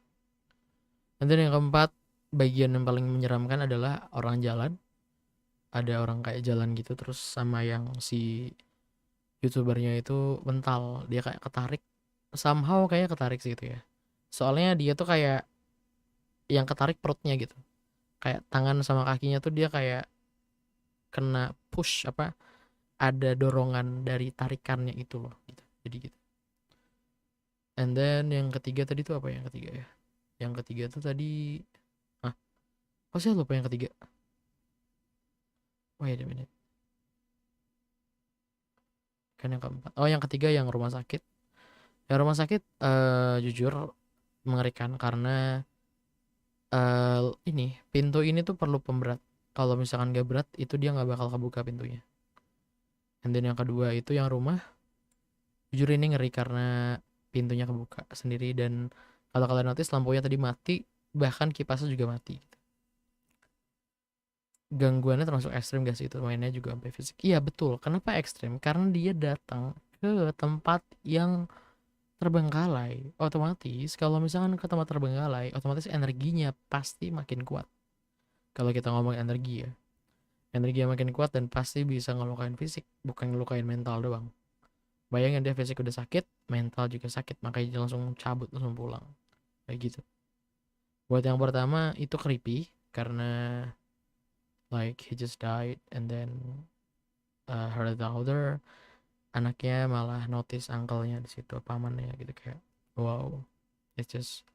[SPEAKER 1] Nanti yang keempat, bagian yang paling menyeramkan adalah orang jalan, ada orang kayak jalan gitu terus sama yang si youtubernya itu mental, dia kayak ketarik, somehow kayak ketarik sih itu ya, soalnya dia tuh kayak yang ketarik perutnya gitu, kayak tangan sama kakinya tuh dia kayak kena push apa, ada dorongan dari tarikannya itu loh gitu, jadi gitu. And then yang ketiga tadi tuh apa yang ketiga ya, yang ketiga tuh tadi saya lupa yang ketiga. Wait a minute, kan yang keempat, yang ketiga yang rumah sakit. Yang rumah sakit jujur mengerikan karena ini pintu ini tuh perlu pemberat. Kalau misalkan gak berat itu dia nggak bakal kebuka pintunya. And then yang kedua itu yang rumah, jujur ini ngeri karena pintunya kebuka sendiri, dan kalau kalian notice lampunya tadi mati, bahkan kipasnya juga mati. Gangguannya termasuk ekstrim gak sih itu, mainnya juga sampai fisik. Iya betul, kenapa ekstrim? Karena dia datang ke tempat yang terbengkalai, otomatis kalau misalkan ke tempat terbengkalai, otomatis energinya pasti makin kuat. Kalau kita ngomong energi ya, energinya makin kuat dan pasti bisa ngelukain fisik, bukan ngelukain mental doang. Bayangin dia fisik udah sakit, mental juga sakit, makanya dia langsung cabut, langsung pulang, kayak gitu. Buat yang pertama itu creepy karena like he just died and then heard the other, anaknya malah notice uncle-nya di situ, pamannya gitu, kayak wow, it's just,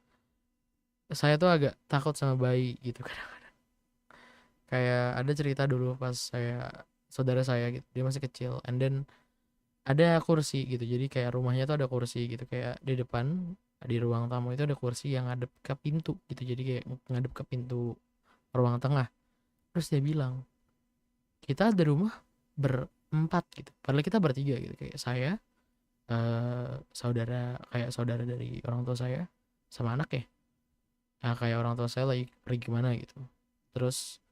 [SPEAKER 1] saya tuh agak takut sama bayi gitu kadang-kadang. Kayak ada cerita dulu pas saudara saya gitu, dia masih kecil, and then ada kursi gitu, jadi kayak rumahnya tuh ada kursi gitu, kayak di depan di ruang tamu itu ada kursi yang ngadep ke pintu gitu, jadi kayak ngadep ke pintu ruang tengah. Terus dia bilang, kita di rumah berempat gitu, padahal kita bertiga gitu, kayak saya, saudara dari orang tua saya sama anak ya, kayak orang tua saya lagi pergi kemana gitu. Terus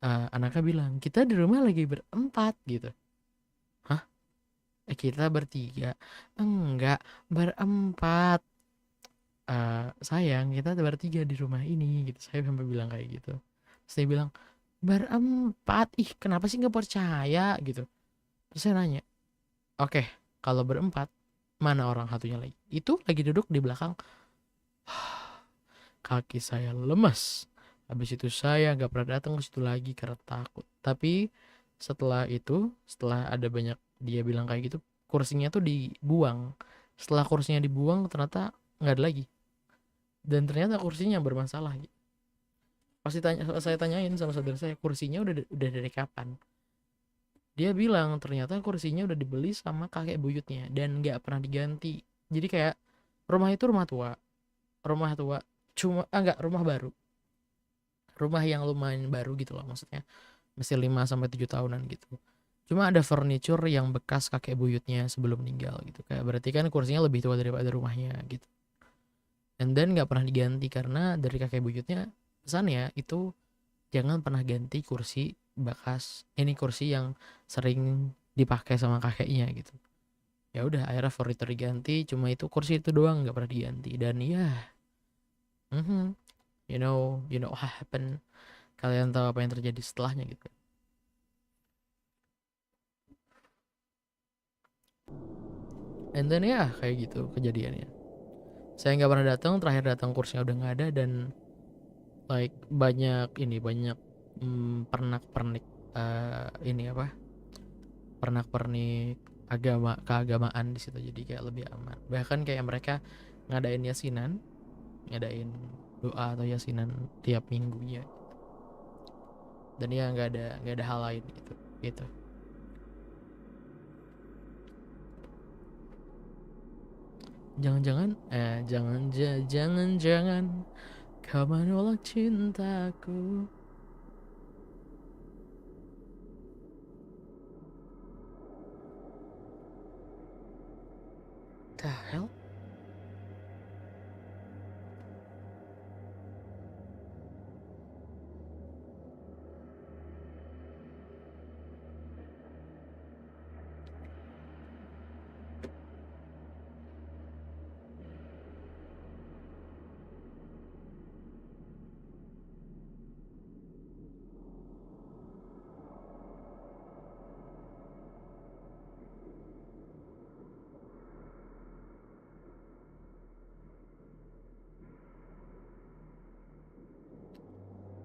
[SPEAKER 1] anaknya bilang, kita di rumah lagi berempat gitu. Hah? Kita bertiga? Enggak, berempat. Sayang, kita bertiga di rumah ini gitu. Saya sampai bilang kayak gitu. Terus dia bilang, berempat? Ih, kenapa sih nggak percaya gitu. Terus saya nanya, oke, kalau berempat, mana orang satunya lagi? Itu lagi duduk di belakang. Kaki saya lemas. Habis itu saya nggak pernah datang ke situ lagi karena takut. Tapi setelah itu, setelah ada banyak dia bilang kayak gitu, kursinya tuh dibuang. Setelah kursinya dibuang, ternyata nggak ada lagi. Dan ternyata kursinya bermasalah. Pasti saya tanyain sama saudara saya, kursinya udah dari kapan? Dia bilang ternyata kursinya udah dibeli sama kakek buyutnya dan nggak pernah diganti. Jadi kayak rumah itu rumah tua, cuma enggak, rumah baru, rumah yang lumayan baru gitu loh, maksudnya masih 5-7 tahunan gitu. Cuma ada furniture yang bekas kakek buyutnya sebelum meninggal gitu, kayak berarti kan kursinya lebih tua daripada rumahnya gitu. And then nggak pernah diganti karena dari kakek buyutnya pesannya itu jangan pernah ganti kursi bekas, ini kursi yang sering dipakai sama kakeknya gitu. Ya udah, akhirnya furniture diganti, cuma itu kursi itu doang nggak pernah diganti. Dan ya, you know what happened. Kalian tahu apa yang terjadi setelahnya gitu. And then ya kayak gitu kejadiannya. Saya nggak pernah datang, terakhir datang kursinya udah nggak ada, dan like banyak pernak-pernik, ini apa, pernak-pernik keagamaan di situ, jadi kayak lebih aman. Bahkan kayak mereka ngadain yasinan, ngadain doa atau yasinan tiap minggunya, dan ya nggak ada hal lain gitu. Jangan kau menolak cintaku. The hell?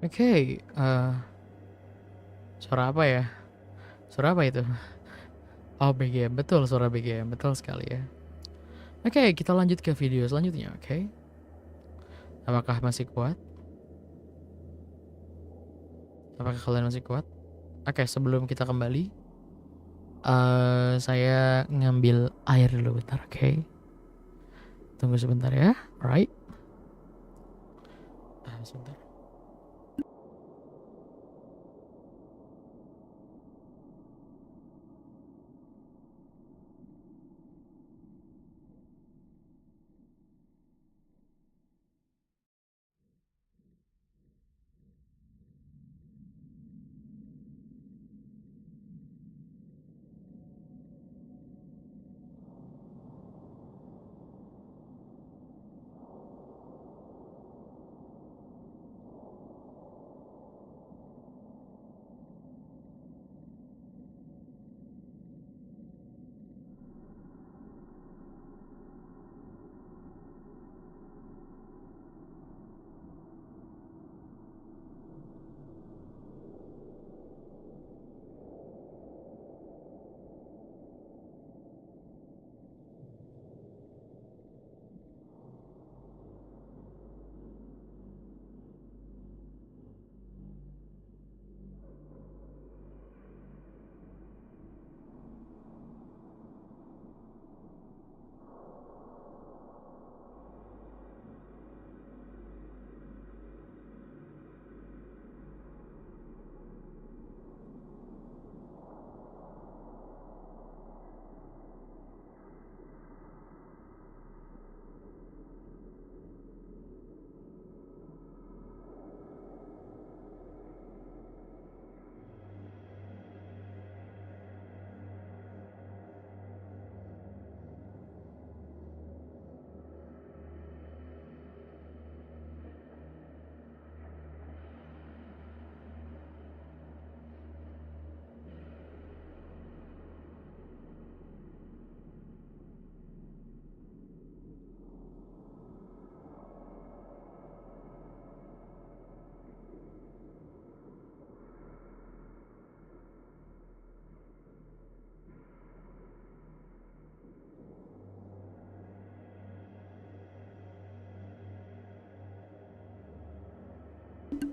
[SPEAKER 1] Oke, suara apa ya? Suara apa itu? Oh, BGM, betul, suara BGM, betul sekali ya. Oke, kita lanjut ke video selanjutnya, oke? Apakah masih kuat? Apakah kalian masih kuat? Oke, sebelum kita kembali, saya ngambil air dulu bentar, oke? Tunggu sebentar ya, alright? Sebentar.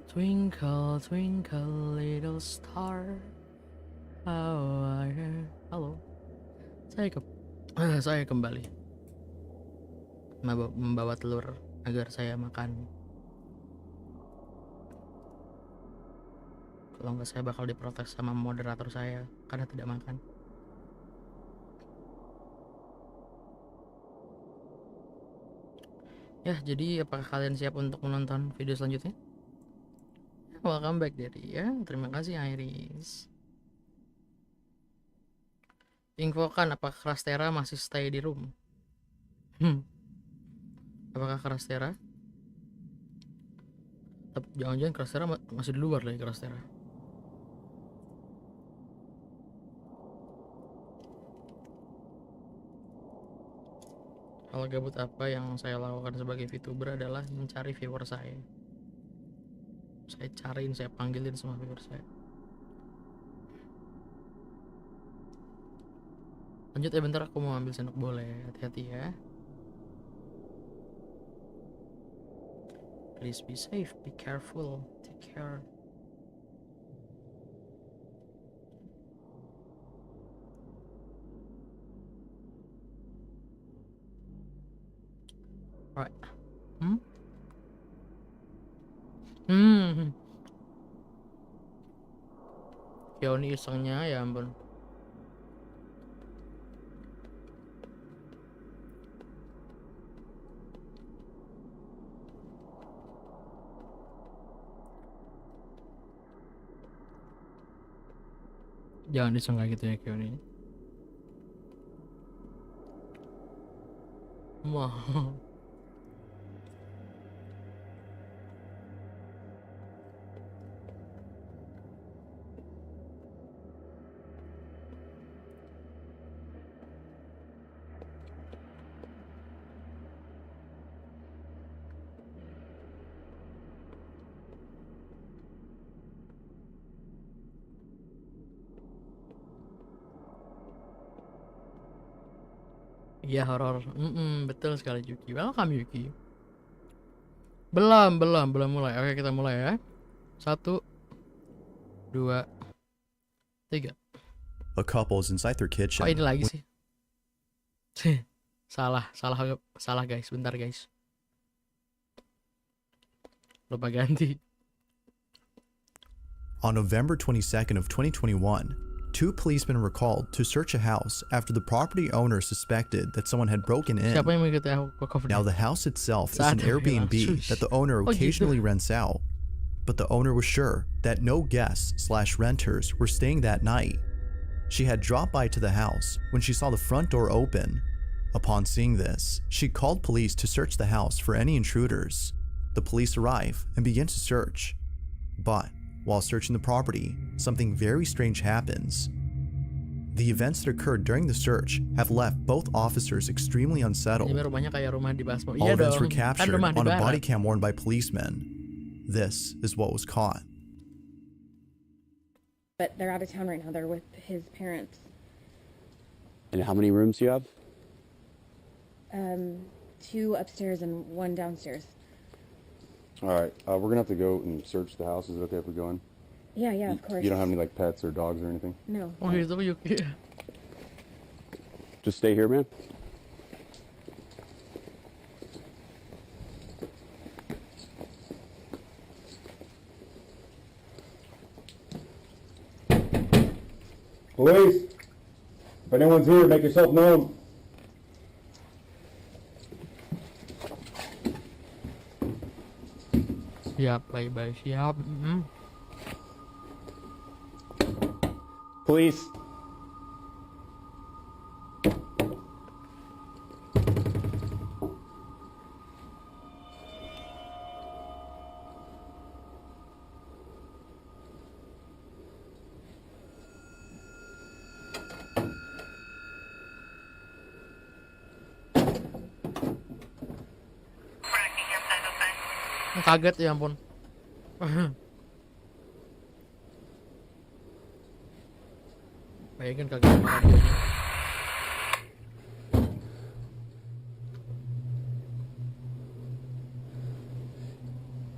[SPEAKER 1] Twinkle, twinkle, little star. Halo. Saya kembali membawa telur agar saya makan. Kalau nggak, saya bakal diprotes sama moderator saya karena tidak makan. Ya, jadi apakah kalian siap untuk menonton video selanjutnya? welcome back Daddy ya. Terima kasih Iris. Infokan apakah Krastera masih stay di room? Apakah Krastera? Jangan-jangan Krastera masih di luar lagi Krastera. Hal gabut apa yang saya lakukan sebagai Vtuber adalah mencari viewer saya. Saya cariin, saya panggilin semua viewer saya. Lanjut ya, bentar aku mau ambil sendok, boleh? Hati-hati ya. Please be safe, be careful, take care. Alright. Kioni isengnya ya ampun. Jangan diseng kayak gitu ya Kioni. Wah. Iya horor. Betul sekali Yuki. Welcome Yuki. Belum mulai. Oke, kita mulai ya. 1 2 3.
[SPEAKER 2] A couple is inside their kitchen.
[SPEAKER 1] Oh, ini lagi sih. Salah guys. Bentar guys. Lupa ganti.
[SPEAKER 2] On November 22nd of 2021, 2 policemen were called to search a house after the property owner suspected that someone had broken in.
[SPEAKER 1] Siapa yang mengikuti aku?
[SPEAKER 2] Now the house itself is an Airbnb that the owner occasionally rents out, but the owner was sure that no guests/renters were staying that night. She had dropped by to the house when she saw the front door open. Upon seeing this, she called police to search the house for any intruders. The police arrive and begin to search, but while searching the property, something very strange happens. The events that occurred during the search have left both officers extremely unsettled.
[SPEAKER 1] Ini rumahnya kayak rumah di Basmo.
[SPEAKER 2] All
[SPEAKER 1] Iya
[SPEAKER 2] events
[SPEAKER 1] dong.
[SPEAKER 2] were captured
[SPEAKER 1] rumah di
[SPEAKER 2] on a
[SPEAKER 1] barat.
[SPEAKER 2] body cam worn by policemen. This is what was caught.
[SPEAKER 8] But they're out of town right now. They're with his parents.
[SPEAKER 9] And how many rooms do you have?
[SPEAKER 8] 2 upstairs and 1 downstairs.
[SPEAKER 9] All right, we're gonna have to go and search the house. Is it okay if we go in?
[SPEAKER 8] Yeah, of course.
[SPEAKER 9] You don't have any like pets or dogs or anything?
[SPEAKER 8] No.
[SPEAKER 1] Oh gitu Yuki.
[SPEAKER 9] Just stay here, man.
[SPEAKER 10] Police, if anyone's here, make yourself known.
[SPEAKER 1] Siap, bye-bye, siap.
[SPEAKER 10] Police.
[SPEAKER 1] Kaget ya ampun. Bayangin kaget sama radionya.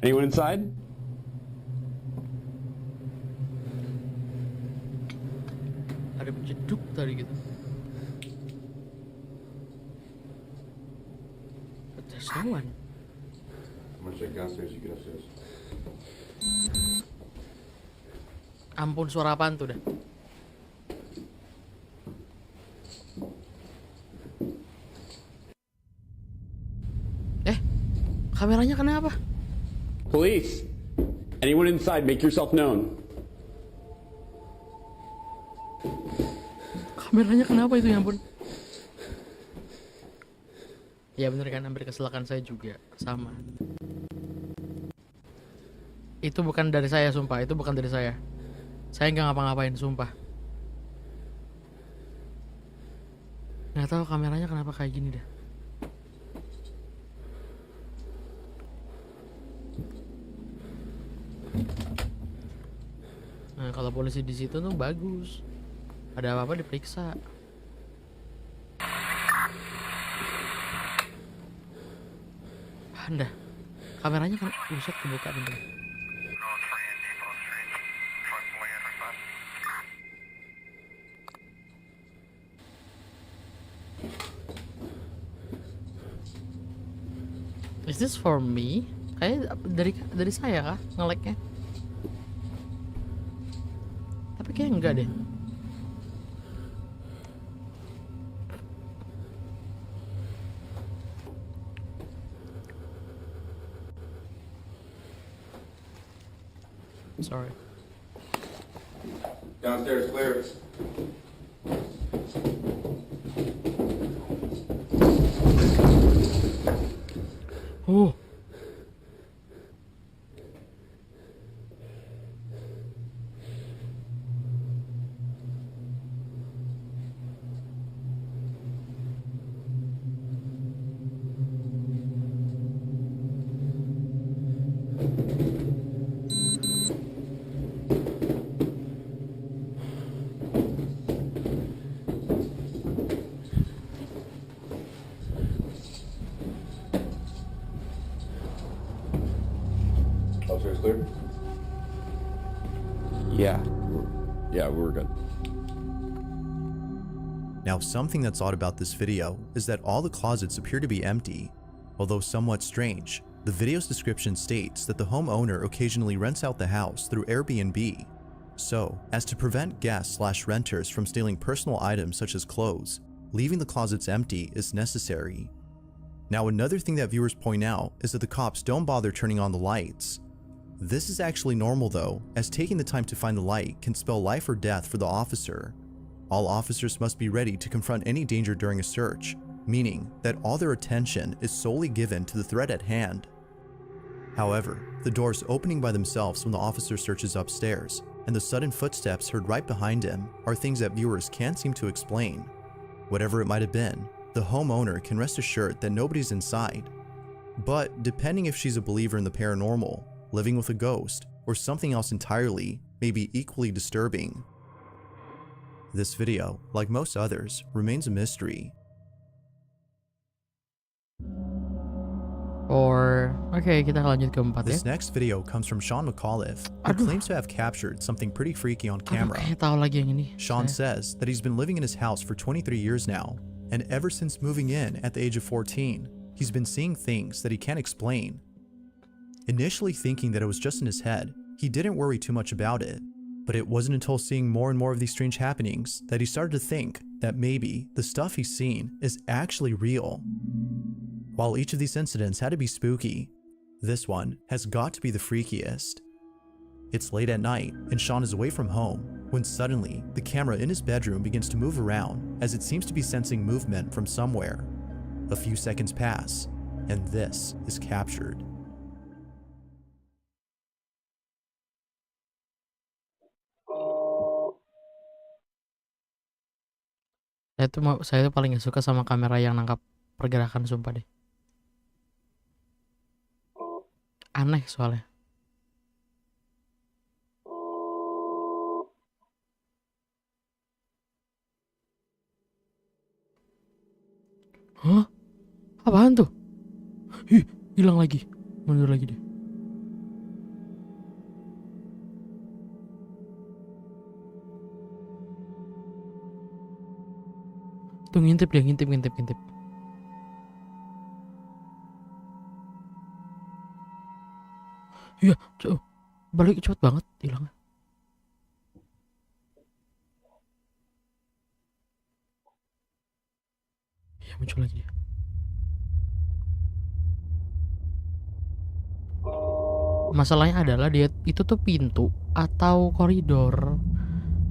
[SPEAKER 9] Anyone inside?
[SPEAKER 1] Ada jeduk tadi gitu. But there's no one.
[SPEAKER 9] I'm gonna check downstairs. You get upstairs.
[SPEAKER 1] Ampun, suara apaan tuh dah? Kameranya kenapa?
[SPEAKER 10] Police, Anyone inside, make yourself known.
[SPEAKER 1] Kameranya kenapa itu ya ampun? Ya bener kan, hampir kecelakaan saya juga sama. Itu bukan dari saya, sumpah. Itu bukan dari saya. Saya nggak ngapa-ngapain, sumpah. Nggak tahu kameranya kenapa kayak gini dah. Nah, kalau polisi di situ tuh bagus. Ada apa-apa diperiksa. Anda, kameranya kan buset kebuka pintu. Is this for me? Kayak dari saya kah nge-lag-nya? Tapi kayak enggak deh. Sorry.
[SPEAKER 9] Downstairs clear.
[SPEAKER 1] Oh.
[SPEAKER 9] Upstairs clear? Yeah, we're good.
[SPEAKER 2] Now, something that's odd about this video is that all the closets appear to be empty. Although somewhat strange, the video's description states that the homeowner occasionally rents out the house through Airbnb. So, as to prevent guests/renters from stealing personal items such as clothes, leaving the closets empty is necessary. Now, another thing that viewers point out is that the cops don't bother turning on the lights. This is actually normal though, as taking the time to find the light can spell life or death for the officer. All officers must be ready to confront any danger during a search, meaning that all their attention is solely given to the threat at hand. However, the doors opening by themselves when the officer searches upstairs, and the sudden footsteps heard right behind him are things that viewers can't seem to explain. Whatever it might have been, the homeowner can rest assured that nobody's inside. But depending if she's a believer in the paranormal, living with a ghost, or something else entirely, may be equally disturbing. This video, like most others, remains a mystery.
[SPEAKER 1] Oke, kita lanjut ke 4 ya.
[SPEAKER 2] This next video comes from Sean McAuliffe, who claims to have captured something pretty freaky on camera.
[SPEAKER 1] Kayak tahu lagi yang ini.
[SPEAKER 2] Sean says that he's been living in his house for 23 years now, and ever since moving in at the age of 14, he's been seeing things that he can't explain. Initially thinking that it was just in his head, he didn't worry too much about it. But it wasn't until seeing more and more of these strange happenings that he started to think that maybe the stuff he's seen is actually real. While each of these incidents had to be spooky, this one has got to be the freakiest. It's late at night and Sean is away from home when suddenly the camera in his bedroom begins to move around as it seems to be sensing movement from somewhere. A few seconds pass and this is captured.
[SPEAKER 1] Saya tuh paling gak suka sama kamera yang nangkap pergerakan, sumpah deh. Aneh soalnya. Hah? Apaan tuh? Ih, hilang lagi. Mundur lagi deh. Tuh ngintip dia, ngintip. Iya, balik cepet banget hilangnya. Ya muncul lagi dia. Masalahnya adalah dia itu tuh pintu atau koridor.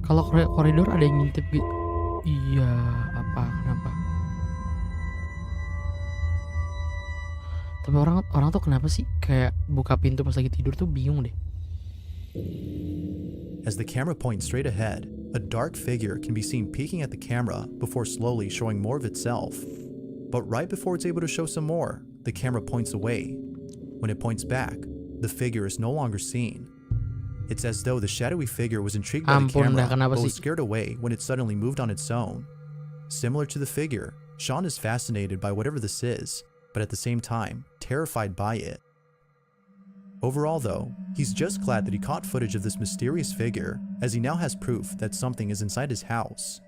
[SPEAKER 1] Kalau koridor ada yang ngintip gitu. Iya, apa? Kenapa? Tapi orang tuh kenapa sih kayak buka pintu pas lagi tidur tuh bingung deh.
[SPEAKER 2] As the camera points straight ahead, a dark figure can be seen peeking at the camera before slowly showing more of itself. But right before it's able to show some more, the camera points away. When it points back, the figure is no longer seen. It's as though the shadowy figure was intrigued by the camera but was scared away when it suddenly moved on its own. Similar to the figure, Sean is fascinated by whatever this is, but at the same time, terrified by it. Overall though, he's just glad that he caught footage of this mysterious figure, as he now has proof that something is inside his house.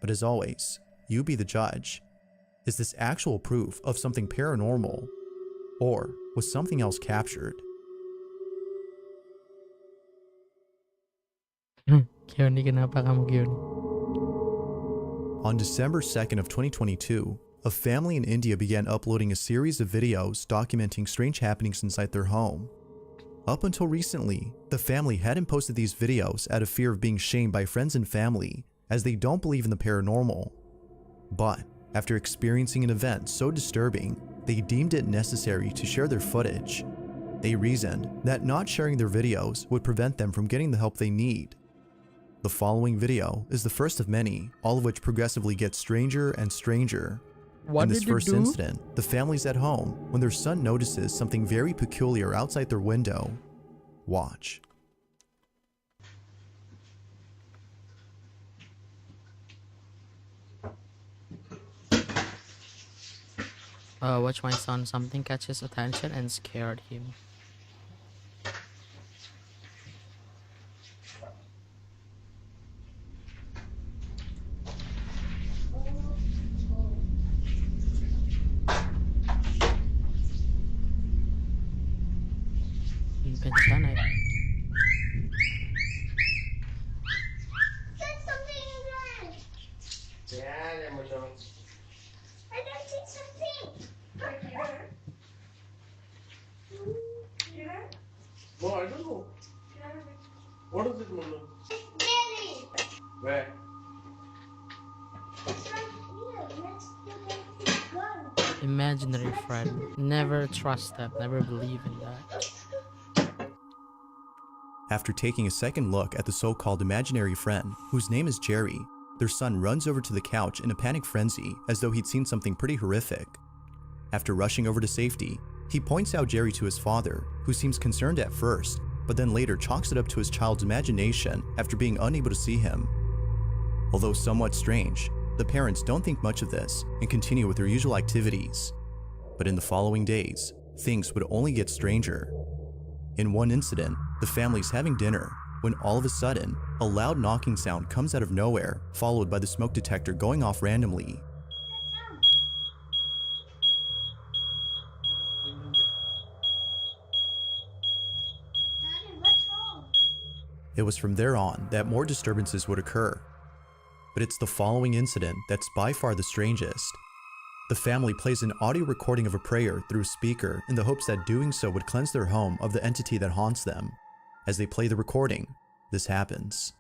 [SPEAKER 2] But as always, you be the judge. Is this actual proof of something paranormal? Or was something else captured?
[SPEAKER 1] Kioni, kenapa kamu Kioni?
[SPEAKER 2] On December 2nd of 2022, a family in India began uploading a series of videos documenting strange happenings inside their home. Up until recently, the family hadn't posted these videos out of fear of being shamed by friends and family, as they don't believe in the paranormal. But after experiencing an event so disturbing, they deemed it necessary to share their footage. They reasoned that not sharing their videos would prevent them from getting the help they need. The following video is the first of many, all of which progressively get stranger and stranger. In this first incident, the family's at home when their son notices something very peculiar outside their window. Watch.
[SPEAKER 1] Watch my son. Something catches attention and scared him. Sana ya.
[SPEAKER 11] No, I don't know. What is it, Mama? Where?
[SPEAKER 1] Imaginary friend. Never trust them. Never believe in that.
[SPEAKER 2] After taking a second look at the so-called imaginary friend, whose name is Jerry, their son runs over to the couch in a panic frenzy as though he'd seen something pretty horrific. After rushing over to safety, he points out Jerry to his father, who seems concerned at first, but then later chalks it up to his child's imagination after being unable to see him. Although somewhat strange, the parents don't think much of this and continue with their usual activities. But in the following days, things would only get stranger. In one incident, the family's having dinner when all of a sudden, a loud knocking sound comes out of nowhere, followed by the smoke detector going off randomly. It was from there on that more disturbances would occur. But it's the following incident that's by far the strangest. The family plays an audio recording of a prayer through a speaker in the hopes that doing so would cleanse their home of the entity that haunts them. As they play the recording, this happens.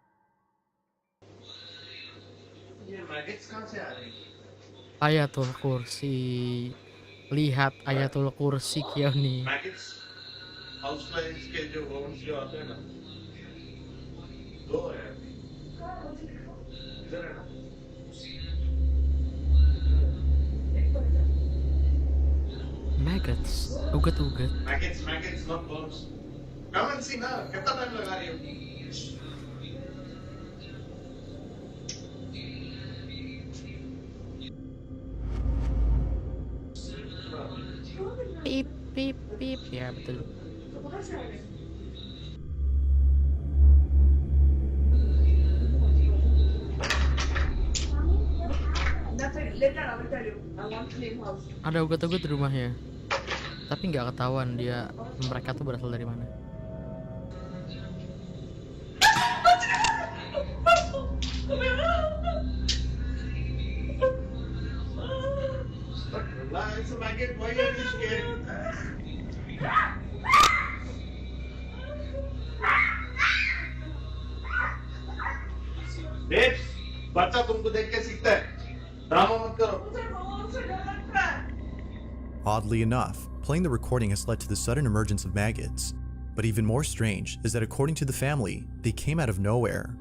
[SPEAKER 1] Ayatul Kursi. Lihat Ayatul Kursi Kioni. Maggots. Ugat-ugat.
[SPEAKER 4] Maggots, not bugs. Come and see now. कितना टाइम लगा रही हो?
[SPEAKER 1] Beep, beep, beep. Ya, betul. Ada ugat-ugat di rumahnya, tapi nggak ketahuan mereka tuh berasal dari mana.
[SPEAKER 4] Babes बच्चा तुमको देख के सीखता है ड्रामा मत करो
[SPEAKER 2] Oddly enough, playing the recording has led to the sudden emergence of maggots. But even more strange is that according to the family, they came out of nowhere.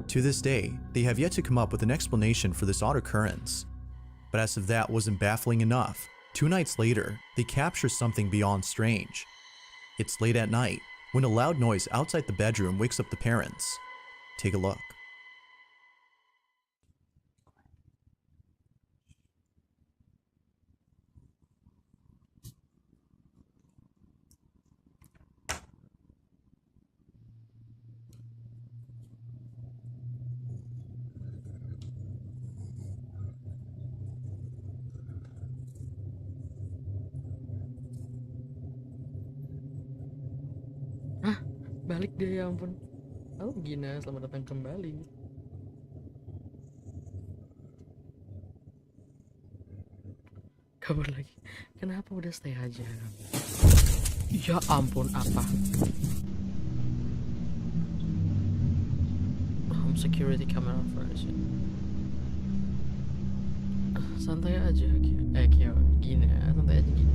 [SPEAKER 2] To this day, they have yet to come up with an explanation for this odd occurrence. But as if that wasn't baffling enough, 2 nights later, they capture something beyond strange. It's late at night, when a loud noise outside the bedroom wakes up the parents. Take a look.
[SPEAKER 1] Balik dia, ya ampun. Oh Gina, selamat datang kembali. Kabur lagi. Kenapa udah stay aja? Ya ampun, apa? Home security camera version. Santai aja, Kyo. Gina, santai aja Gina.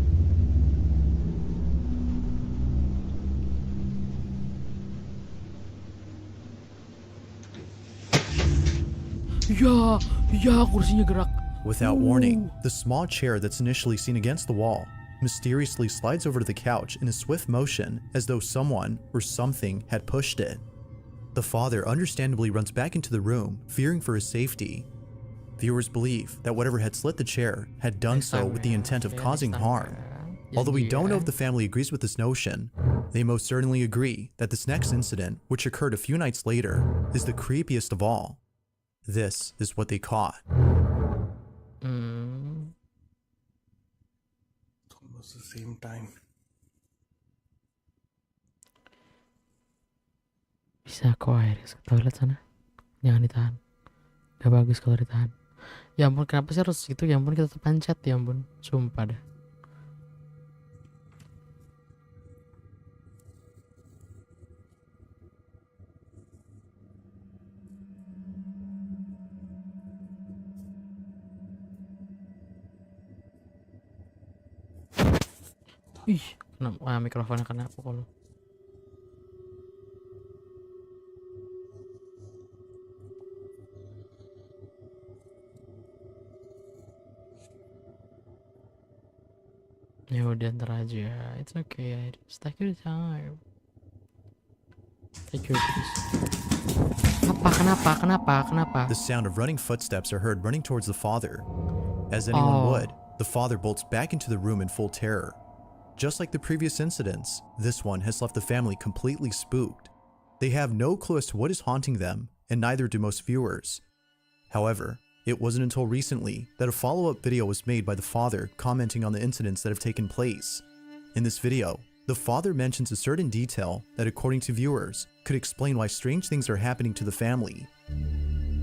[SPEAKER 1] Ya, kursinya gerak.
[SPEAKER 2] Without warning, the small chair that's initially seen against the wall mysteriously slides over to the couch in a swift motion as though someone or something had pushed it. The father understandably runs back into the room, fearing for his safety. Viewers believe that whatever had slit the chair had done so with the intent of causing harm. Although we don't know if the family agrees with this notion, they most certainly agree that this next incident, which occurred a few nights later, is the creepiest of all. This is what they caught.
[SPEAKER 5] It's almost the same time.
[SPEAKER 1] Bisa kok Iris ke toilet sana. Jangan ditahan. Gak bagus kalau ditahan. Ya ampun, kenapa sih harus gitu? Ya ampun, kita terpencet, ya ampun. Sumpah dah. Ih, mikrofonnya kena apa kalau? Ya udah, ntar aja. It's okay, just take your time. Take your peace. Kenapa?
[SPEAKER 2] The sound of running footsteps are heard running towards the father. As anyone would, the father bolts back into the room in full terror. Just like the previous incidents, this one has left the family completely spooked. They have no clue as to what is haunting them, and neither do most viewers. However, it wasn't until recently that a follow-up video was made by the father commenting on the incidents that have taken place. In this video, the father mentions a certain detail that, according to viewers, could explain why strange things are happening to the family.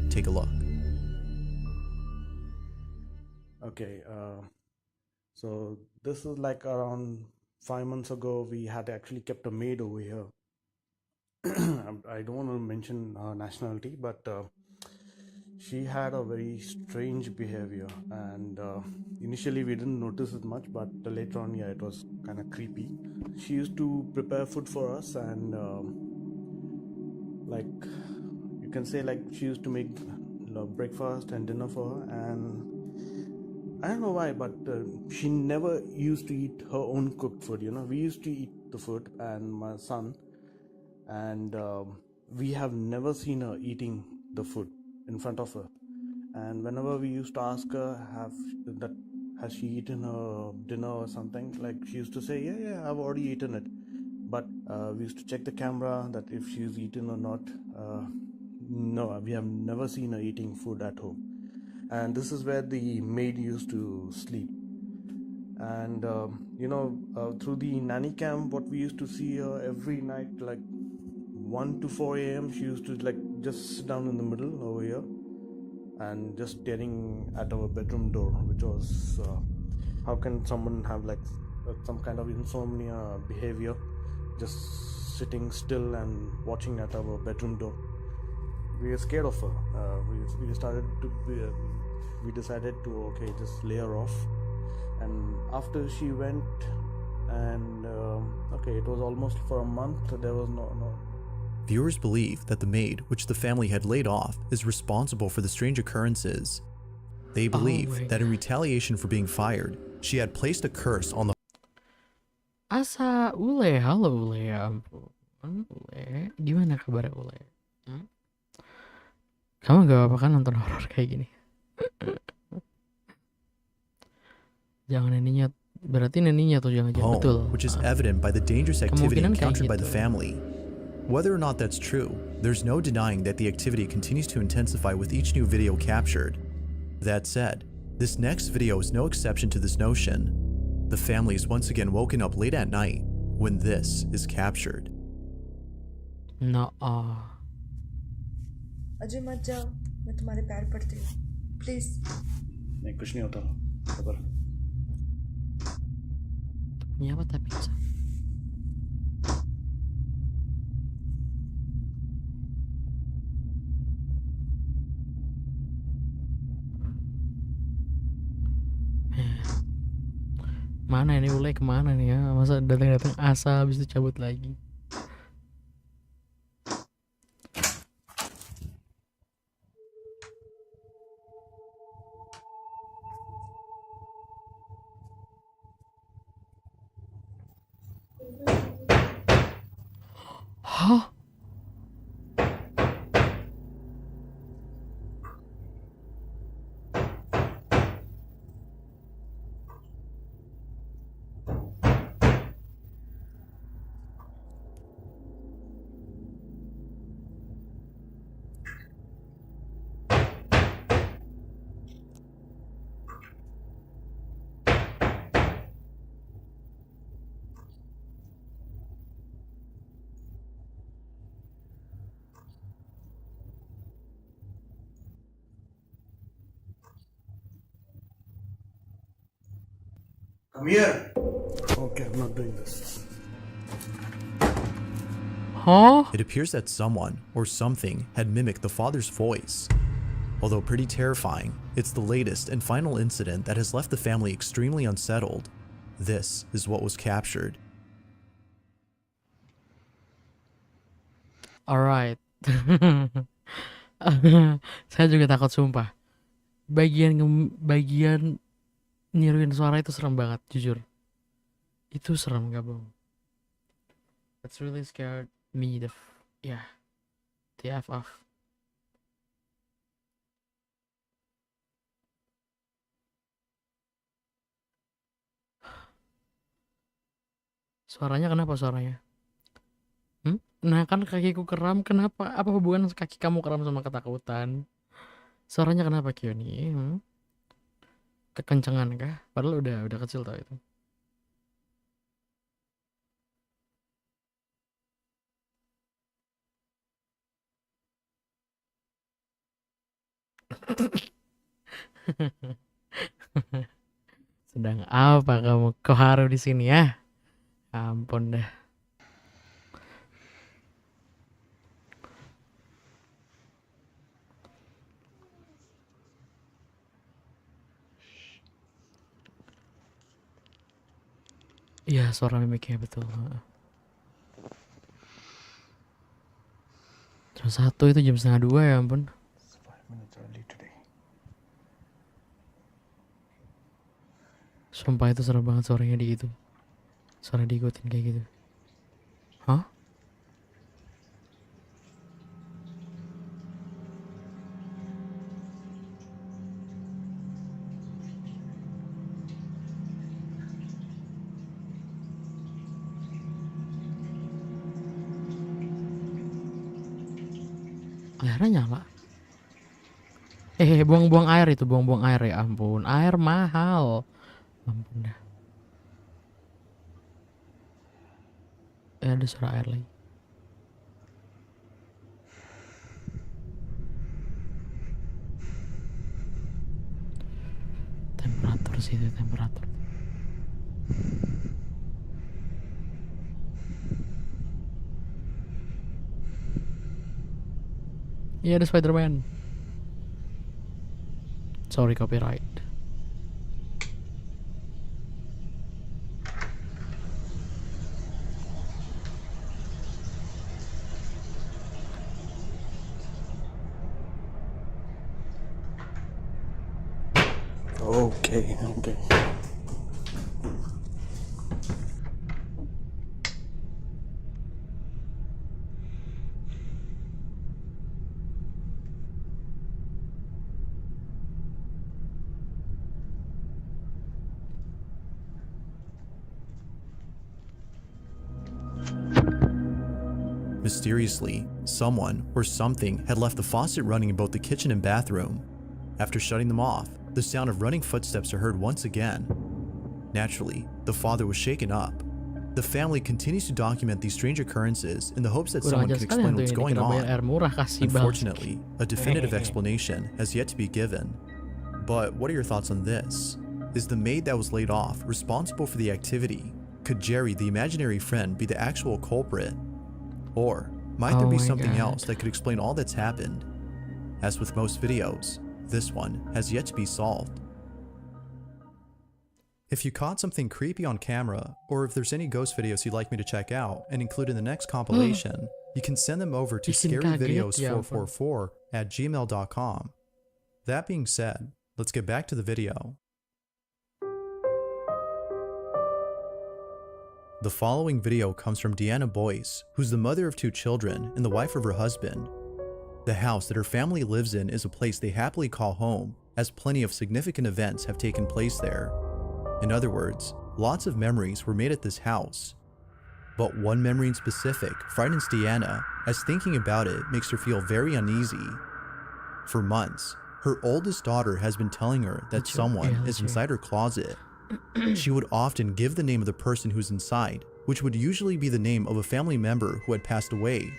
[SPEAKER 2] Take a look.
[SPEAKER 12] Okay, so this is like around 5 months ago. We had actually kept a maid over here. I don't want to mention her nationality, but she had a very strange behavior, and initially we didn't notice it much, but later on, yeah, it was kind of creepy. She used to prepare food for us, and like you can say, like she used to make breakfast and dinner for her, and I don't know why, but she never used to eat her own cooked food. You know, we used to eat the food, and my son, and we have never seen her eating the food in front of her. And whenever we used to ask her, has she eaten her dinner or something, like she used to say, yeah, I've already eaten it. But we used to check the camera that if she's eaten or not. No, we have never seen her eating food at home. And this is where the maid used to sleep. And through the nanny cam, what we used to see her every night, like 1 to 4 a.m. she used to like just sit down in the middle over here and just staring at our bedroom door, which was how can someone have like some kind of insomnia behavior, just sitting still and watching at our bedroom door. we were scared of her. We started to we decided to just lay her off, and after she went, and it was almost for a month. There was no.
[SPEAKER 2] Viewers believe that the maid, which the family had laid off, is responsible for the strange occurrences. They believe that in retaliation for being fired, she had placed a curse on the
[SPEAKER 1] Halo Ule, ya ampun. Ule, gimana kabar Ule? Kamu gak apa-apa kan nonton horor kayak gini? Jangan neninya, berarti neninya tuh jangan-jangan betul.
[SPEAKER 2] home, which is evident by the dangerous activity
[SPEAKER 1] Kemungkinan kayak
[SPEAKER 2] encountered by the
[SPEAKER 1] gitu.
[SPEAKER 2] family. Whether or not that's true, there's no denying that the activity continues to intensify with each new video captured. That said, this next video is no exception to this notion. The family is once again woken up late at night when this is captured.
[SPEAKER 1] No.
[SPEAKER 13] Ajay मत जाओ, मैं तुम्हारे पैर पड़ती हूँ, प्लीज।
[SPEAKER 12] नहीं, कुछ नहीं होता, खबर।
[SPEAKER 1] Ini apa tapi bisa? Mana ini Ule, kemana nih ya? Masa datang-datang Asa habis itu cabut lagi? Hah?
[SPEAKER 12] Come here. Okay, I'm not doing this.
[SPEAKER 1] Huh?
[SPEAKER 2] It appears that someone or something had mimicked the father's voice. Although pretty terrifying, it's the latest and final incident that has left the family extremely unsettled. This is what was captured.
[SPEAKER 1] Alright. Saya juga takut sumpah. Bagian niruin suara itu serem banget, jujur. Itu serem gak bohong. That's really scared me the F off. Suaranya kenapa suaranya? Nah kan kakiku kram, kenapa? Apa hubungan kaki kamu kram sama ketakutan? Suaranya kenapa Kyoni? Kekencangan kah? Padahal udah kecil tau itu. Sedang apa kamu Koharu di sini ya? Ampun dah. Iya, suara mimiknya betul. Jam 1 itu jam setengah 2 ya ampun. Sumpah itu serem banget suaranya di gitu. Suara diikutin kayak gitu. Hah? Airnya nyala. Buang-buang air itu, buang-buang air ya ampun. Air mahal. Ampun dah. Ada suara air lagi. Temperatur sih itu, temperatur. Iya, ada Spider-Man. Sorry, copyright.
[SPEAKER 12] Okay.
[SPEAKER 2] Mysteriously, someone or something had left the faucet running in both the kitchen and bathroom. After shutting them off, the sound of running footsteps are heard once again. Naturally, the father was shaken up. The family continues to document these strange occurrences in the hopes that someone can explain what's going on. Unfortunately, a definitive explanation has yet to be given. But what are your thoughts on this? Is the maid that was laid off responsible for the activity? Could Jerry, the imaginary friend, be the actual culprit? Or might there be something else that could explain all that's happened? As with most videos, this one has yet to be solved. If you caught something creepy on camera, or if there's any ghost videos you'd like me to check out and include in the next compilation, you can send them over to scaryvideos444@gmail.com. That being said, let's get back to the video. The following video comes from Deanna Boyce, who's the mother of 2 children and the wife of her husband. The house that her family lives in is a place they happily call home, as plenty of significant events have taken place there. In other words, lots of memories were made at this house. But one memory in specific frightens Deanna, as thinking about it makes her feel very uneasy. For months, her oldest daughter has been telling her that someone is inside her closet. She would often give the name of the person who's inside, which would usually be the name of a family member who had passed away.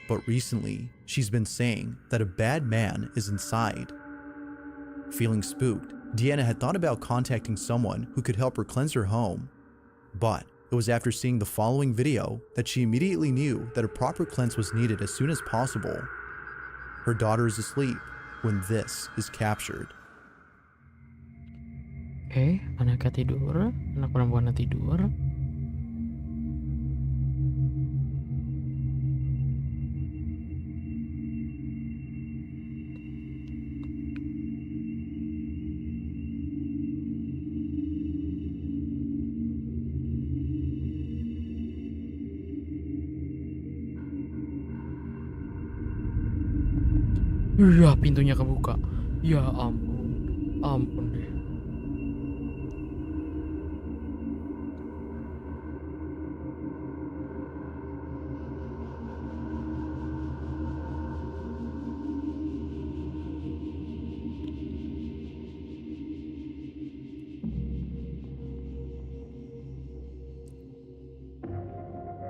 [SPEAKER 2] But recently, she's been saying that a bad man is inside. Feeling spooked, Deanna had thought about contacting someone who could help her cleanse her home. But it was after seeing the following video that she immediately knew that a proper cleanse was needed as soon as possible. Her daughter is asleep when this is captured.
[SPEAKER 1] Oke, anaknya tidur, anak perempuannya tidur. Ya, pintunya kebuka. Ya ampun, ampun deh.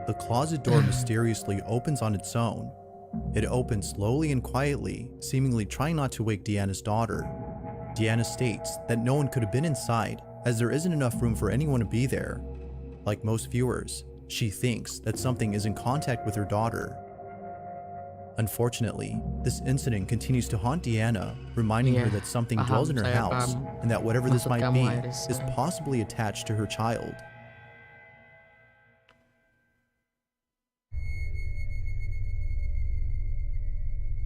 [SPEAKER 2] The closet door mysteriously opens on its own. It opens slowly and quietly, seemingly trying not to wake Deanna's daughter. Deanna states that no one could have been inside, as there isn't enough room for anyone to be there. Like most viewers, she thinks that something is in contact with her daughter. Unfortunately, this incident continues to haunt Deanna, reminding her that something dwells in her house, and that whatever this might be is possibly attached to her child.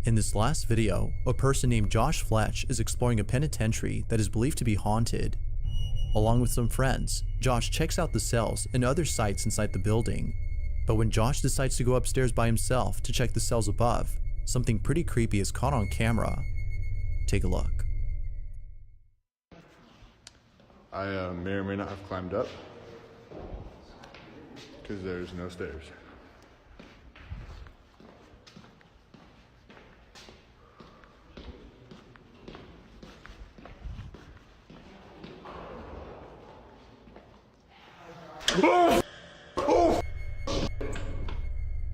[SPEAKER 2] In this last video, a person named Josh Fletch is exploring a penitentiary that is believed to be haunted. Along with some friends, Josh checks out the cells and other sites inside the building. But when Josh decides to go upstairs by himself to check the cells above, something pretty creepy is caught on camera. Take a look.
[SPEAKER 5] I may or may not have climbed up because there's no stairs.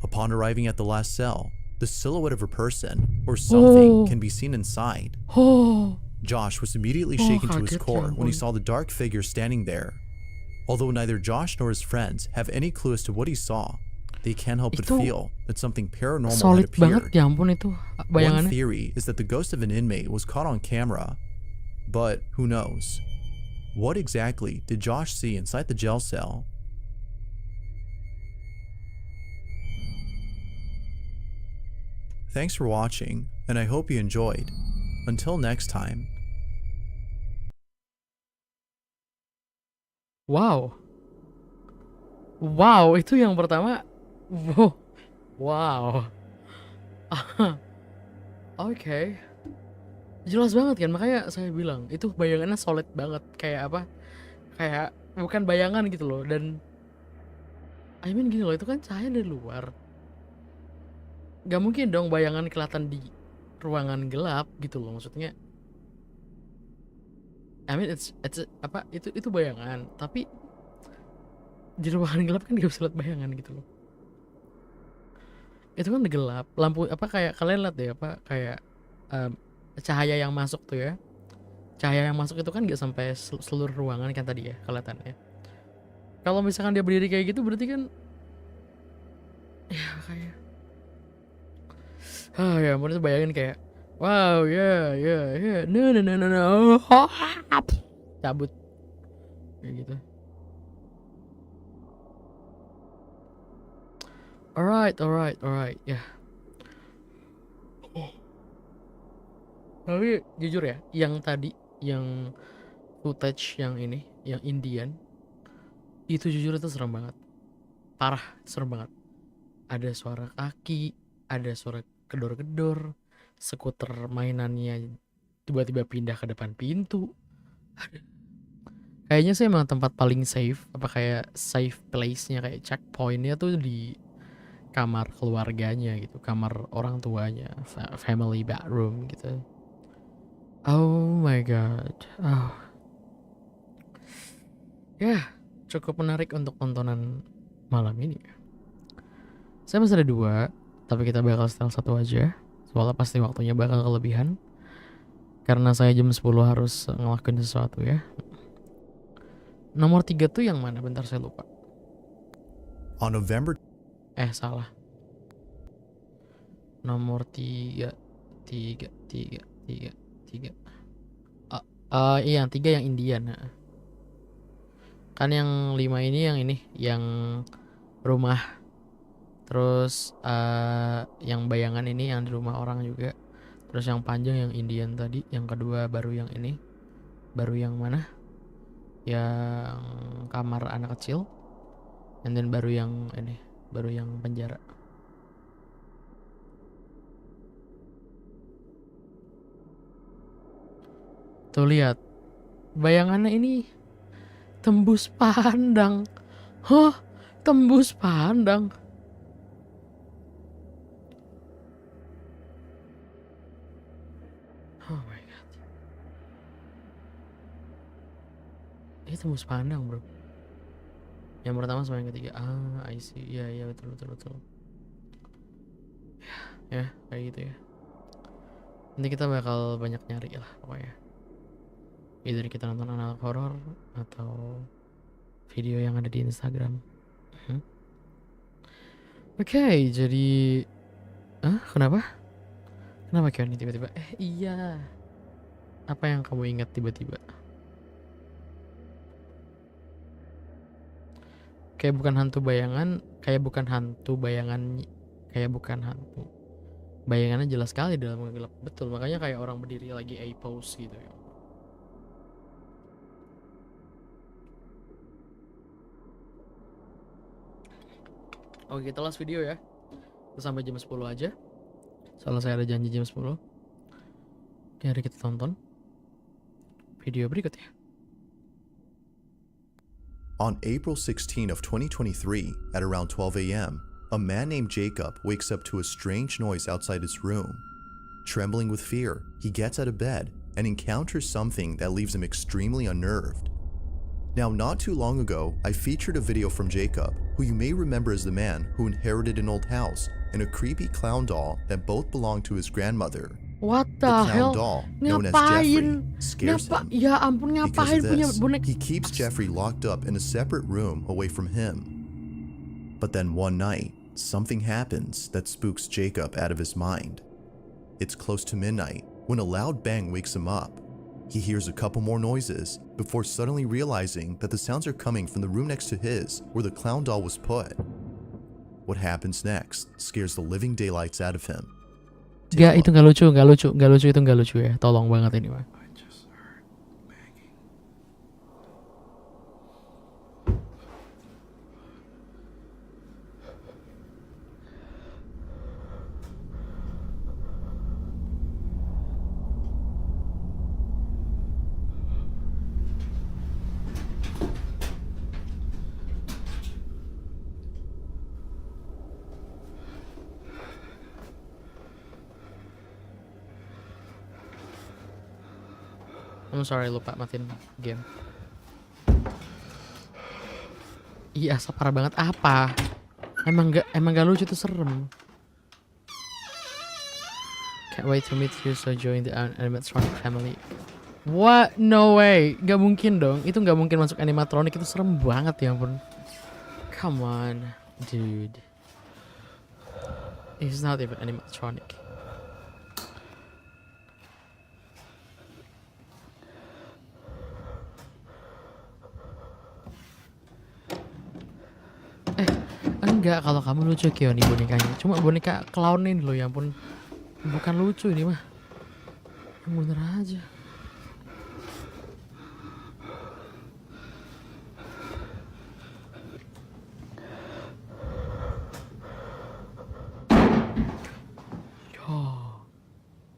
[SPEAKER 2] Upon arriving at the last cell, the silhouette of a person or something can be seen inside. Josh was immediately shaken to his core when he saw the dark figure standing there. Although neither Josh nor his friends have any clue as to what he saw, they can't help but
[SPEAKER 1] Itu
[SPEAKER 2] feel that something paranormal had
[SPEAKER 1] solid banget,
[SPEAKER 2] appeared.
[SPEAKER 1] ya ampun itu
[SPEAKER 2] One
[SPEAKER 1] bayangannya.
[SPEAKER 2] theory is that the ghost of an inmate was caught on camera, but who knows? What exactly did Josh see inside the jail cell? Thanks for watching, and I hope you enjoyed. Until next time.
[SPEAKER 1] Wow. Wow, itu yang pertama. Wow. Oke. Jelas banget kan, makanya saya bilang itu bayangannya solid banget. Kayak apa? Kayak bukan bayangan gitu loh. Dan I mean gini loh, itu kan cahaya dari luar. Gak mungkin dong bayangan kelihatan di ruangan gelap gitu loh, maksudnya. I mean it's apa itu bayangan, tapi di ruangan gelap kan gak bisa lihat bayangan gitu loh. Itu kan gelap, lampu apa kayak kalian lihat deh apa kayak cahaya yang masuk tuh ya. Cahaya yang masuk itu kan gak sampai seluruh ruangan kan tadi ya kelihatannya. Kalau misalkan dia berdiri kayak gitu berarti kan ya kayak ya menurut bayangin kayak wow ya no cabut kayak gitu. Alright ya. Tapi jujur ya, yang tadi yang footage yang ini yang Indian itu jujur itu serem banget, parah serem banget. Ada suara kaki, ada suara gedor-gedor, skuter mainannya tiba-tiba pindah ke depan pintu. Kayaknya sih emang tempat paling safe, apa kayak safe place-nya kayak checkpoint-nya tuh di kamar keluarganya gitu, kamar orang tuanya, family bedroom gitu. Oh my god. Ya, cukup menarik untuk tontonan malam ini. Saya masih ada 2, tapi kita bakal setel 1 aja. Soalnya pasti waktunya bakal kelebihan. Karena saya jam 10 harus ngelakuin sesuatu ya. Nomor 3 tuh yang mana? Bentar saya lupa.
[SPEAKER 2] On November
[SPEAKER 1] Salah. Nomor 3. Iya, yang 3 yang Indian. Kan yang 5 ini yang rumah. Terus yang bayangan ini yang di rumah orang juga. Terus yang panjang yang Indian tadi. Yang kedua baru yang ini. Baru yang mana? Yang kamar anak kecil. And then baru yang ini. Baru yang penjara. Tuh lihat. Bayangannya ini tembus pandang. Hah? Tembus pandang. Oh my god. Ini tembus pandang bro. Yang pertama sama yang ketiga. I see. Iya betul. Ya kayak gitu ya. Nanti kita bakal banyak nyari lah pokoknya. Either kita nonton anak horor atau video yang ada di Instagram. Oke, jadi kenapa? Kenapa Kion ini tiba-tiba? Iya. Apa yang kamu ingat tiba-tiba? Kayak bukan hantu bayangan, bayangannya jelas sekali dalam gelap. Betul, makanya kayak orang berdiri lagi pose gitu ya. Oke, kita last video ya. Kita sampai jam 10 aja. Soalnya saya ada janji jam 10. Oke, hari kita tonton video berikutnya.
[SPEAKER 2] On April 16 of 2023, at around 12 a.m., a man named Jacob wakes up to a strange noise outside his room. Trembling with fear, he gets out of bed and encounters something that leaves him extremely unnerved. Now, not too long ago, I featured a video from Jacob, who you may remember as the man who inherited an old house and a creepy clown doll that both belonged to his grandmother.
[SPEAKER 1] What the
[SPEAKER 2] clown
[SPEAKER 1] hell?
[SPEAKER 2] doll, known as Jeffrey, scares him.
[SPEAKER 1] Ya ampun, ngapain punya
[SPEAKER 2] Because of
[SPEAKER 1] bonek?
[SPEAKER 2] this, he keeps Jeffrey locked up in a separate room away from him. But then one night, something happens that spooks Jacob out of his mind. It's close to midnight when a loud bang wakes him up. He hears a couple more noises before suddenly realizing that the sounds are coming from the room next to his where the clown doll was put. What happens next scares the living daylights out of him.
[SPEAKER 1] Gak, itu gak lucu, itu gak lucu ya. Tolong banget ini, Pak. I'm sorry, lupa matiin game. Iya, asap parah banget. Apa? Emang gak lucu, tuh serem. Can't wait to meet you, so join the animatronic family. What? No way. Gak mungkin dong. Itu gak mungkin masuk animatronic. Itu serem banget, ya ampun. Come on, dude. It's not even animatronic. Enggak, kalau kamu lucu Kyo nih bonekanya. Cuma boneka clown ini loh, ya ampun. Bukan lucu ini mah. Yang bener aja.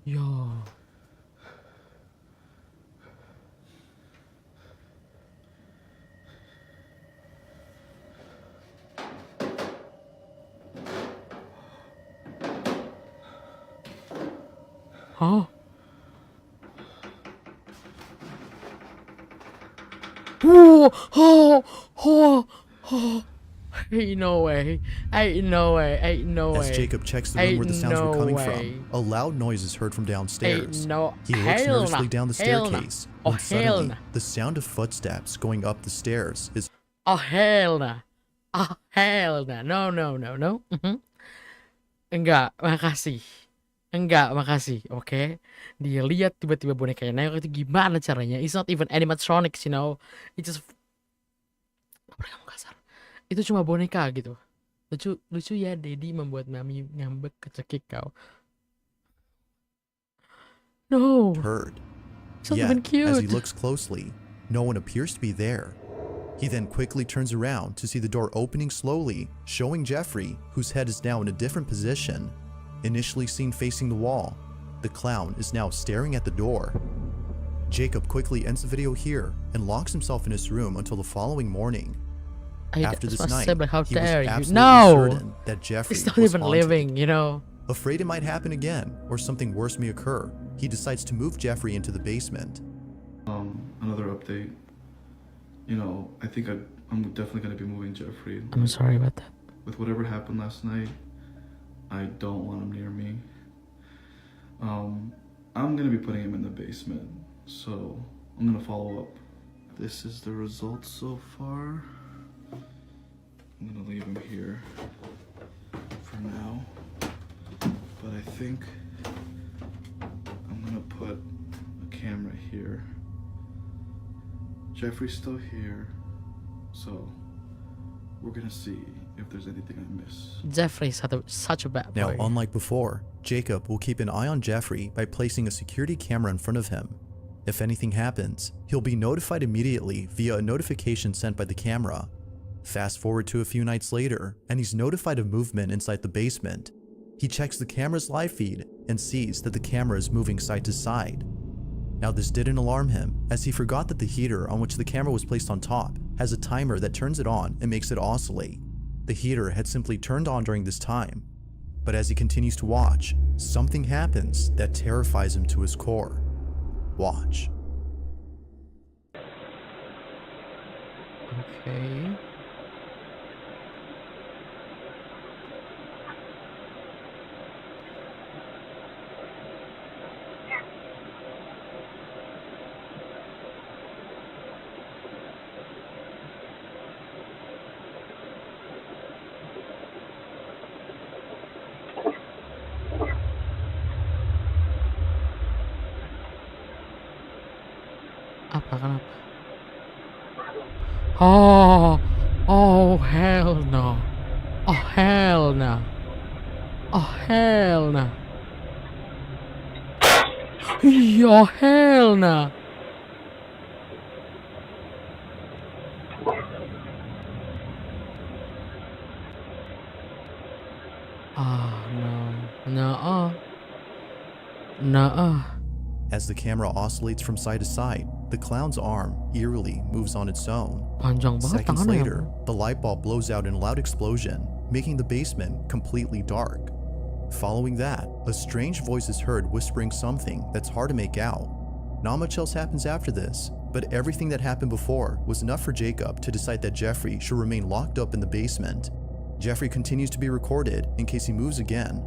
[SPEAKER 1] Yo. Huh? Ain't no way.
[SPEAKER 2] As Jacob checks the room where the sounds were coming from, a loud noise is heard from downstairs. He looks nervously down the staircase when suddenly the sound of footsteps going up the stairs is.
[SPEAKER 1] Oh hell nah. No. Enggak, makasih. Oke. Dia lihat tiba-tiba bonekanya naik, itu gimana caranya? It's not even animatronics, you know. It's just apa kamu kasar? Itu cuma boneka gitu. Lucu ya, Daddy membuat Mami ngambek kecekik kau. No.
[SPEAKER 2] Heard.
[SPEAKER 1] It's not
[SPEAKER 2] Yet,
[SPEAKER 1] even cute.
[SPEAKER 2] as he looks closely, no one appears to be there. He then quickly turns around to see the door opening slowly, showing Jeffrey, whose head is now in a different position. Initially seen facing the wall, the clown is now staring at the door. Jacob quickly ends the video here and locks himself in his room until the following morning. After this night, he was absolutely certain that Jeffrey
[SPEAKER 1] it's not
[SPEAKER 2] was
[SPEAKER 1] even
[SPEAKER 2] haunted.
[SPEAKER 1] living, you know.
[SPEAKER 2] Afraid it might happen again or something worse may occur, he decides to move Jeffrey into the basement.
[SPEAKER 5] Another update. You know, I think I'm definitely going to be moving Jeffrey.
[SPEAKER 1] I'm sorry about that.
[SPEAKER 5] With whatever happened last night, I don't want him near me. I'm going to be putting him in the basement, so I'm going to follow up. This is the results so far. I'm going to leave him here for now, but I think I'm going to put a camera here. Jeffrey's still here, so we're gonna see if there's anything I miss.
[SPEAKER 1] Jeffrey's such a bad boy.
[SPEAKER 2] Now, unlike before, Jacob will keep an eye on Jeffrey by placing a security camera in front of him. If anything happens, he'll be notified immediately via a notification sent by the camera. Fast forward to a few nights later, and he's notified of movement inside the basement. He checks the camera's live feed and sees that the camera is moving side to side. Now, this didn't alarm him, as he forgot that the heater on which the camera was placed on top has a timer that turns it on and makes it oscillate. The heater had simply turned on during this time. But as he continues to watch, something happens that terrifies him to his core. Watch.
[SPEAKER 1] Okay. Apa kenapa? Oh hell no. Oh hell no. Oh hell no. Oh hell no. No. No.
[SPEAKER 2] As the camera oscillates from side to side, the clown's arm eerily moves on its own.
[SPEAKER 1] Panjang banget
[SPEAKER 2] Seconds
[SPEAKER 1] tangannya.
[SPEAKER 2] later, the light bulb blows out in a loud explosion, making the basement completely dark. Following that, a strange voice is heard whispering something that's hard to make out. Not much else happens after this, but everything that happened before was enough for Jacob to decide that Jeffrey should remain locked up in the basement. Jeffrey continues to be recorded in case he moves again.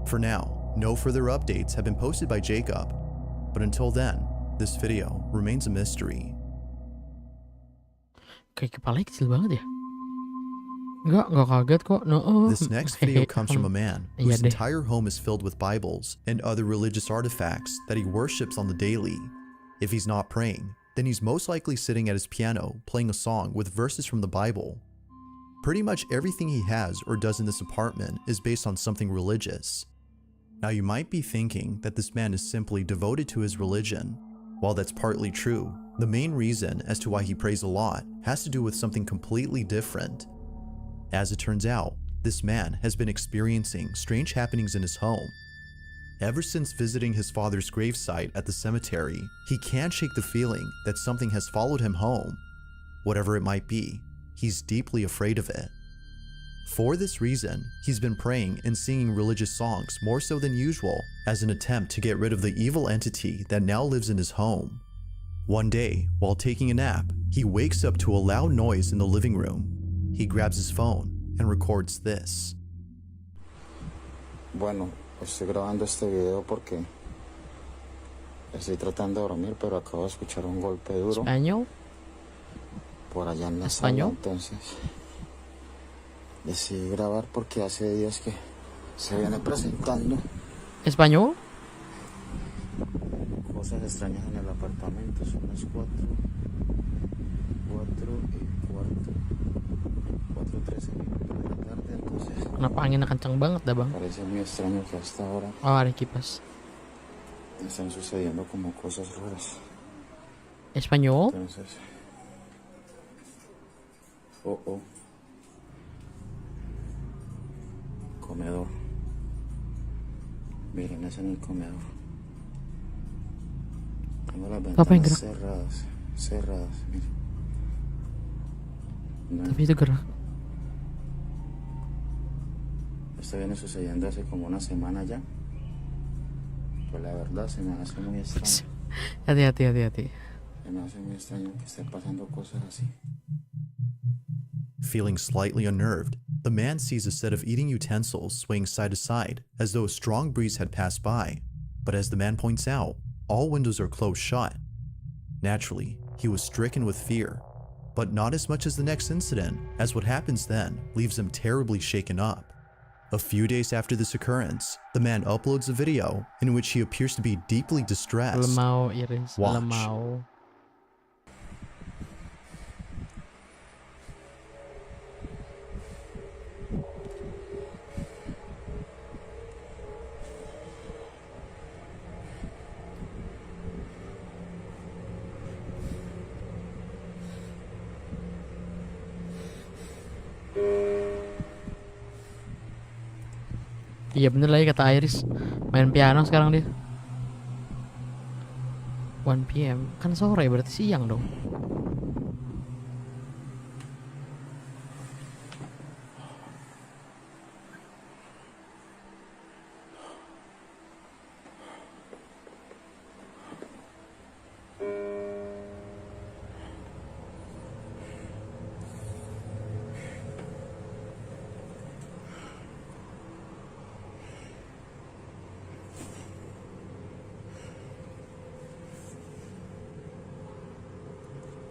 [SPEAKER 2] For now, no further updates have been posted by Jacob, but until then, this video remains a mystery.
[SPEAKER 1] Kayak kepalanya kecil banget ya? Enggak kaget kok. No.
[SPEAKER 2] This next video comes from a man whose entire home is filled with Bibles and other religious artifacts that he worships on the daily. If he's not praying, then he's most likely sitting at his piano playing a song with verses from the Bible. Pretty much everything he has or does in this apartment is based on something religious. Now you might be thinking that this man is simply devoted to his religion. While that's partly true, the main reason as to why he prays a lot has to do with something completely different. As it turns out, this man has been experiencing strange happenings in his home. Ever since visiting his father's gravesite at the cemetery, he can't shake the feeling that something has followed him home. Whatever it might be, he's deeply afraid of it. For this reason, he's been praying and singing religious songs more so than usual as an attempt to get rid of the evil entity that now lives in his home. One day, while taking a nap, he wakes up to a loud noise in the living room. He grabs his phone and records this.
[SPEAKER 6] Bueno, estoy grabando este video porque estoy tratando de dormir, pero acabo de escuchar un golpe duro.
[SPEAKER 1] ¿Español?
[SPEAKER 6] Por allá en la sala, entonces decidí grabar porque hace días que se viene presentando
[SPEAKER 1] ¿Español?
[SPEAKER 6] cosas extrañas en el apartamento. Son las 4 y cuarto, 4:13 minutos de la tarde, entonces
[SPEAKER 1] Kenapa anginnya kencang banget dah bang?
[SPEAKER 6] parece muy extraño que hasta ahora
[SPEAKER 1] Ada kipas.
[SPEAKER 6] están sucediendo como cosas raras.
[SPEAKER 1] ¿Español?
[SPEAKER 6] Entonces, comedor. Miren, es en el comedor. Tengo las ventanas cerradas, miren. No.
[SPEAKER 1] Tapi itu gerak.
[SPEAKER 6] Esto viene sucediendo hace como una semana ya. Pues la verdad se me hace muy extraño.
[SPEAKER 1] Hati-hati.
[SPEAKER 6] Se me hace muy extraño que estén pasando cosas así.
[SPEAKER 2] Feeling slightly unnerved, the man sees a set of eating utensils swaying side to side as though a strong breeze had passed by. But as the man points out, all windows are closed shut. Naturally, he was stricken with fear, but not as much as the next incident, as what happens then leaves him terribly shaken up. A few days after this occurrence, the man uploads a video in which he appears to be deeply distressed.
[SPEAKER 1] Lemau, Iris.
[SPEAKER 2] Watch.
[SPEAKER 1] Lemau. Iya bener lagi kata Iris, main piano sekarang dia. 1 PM, kan sore berarti siang dong.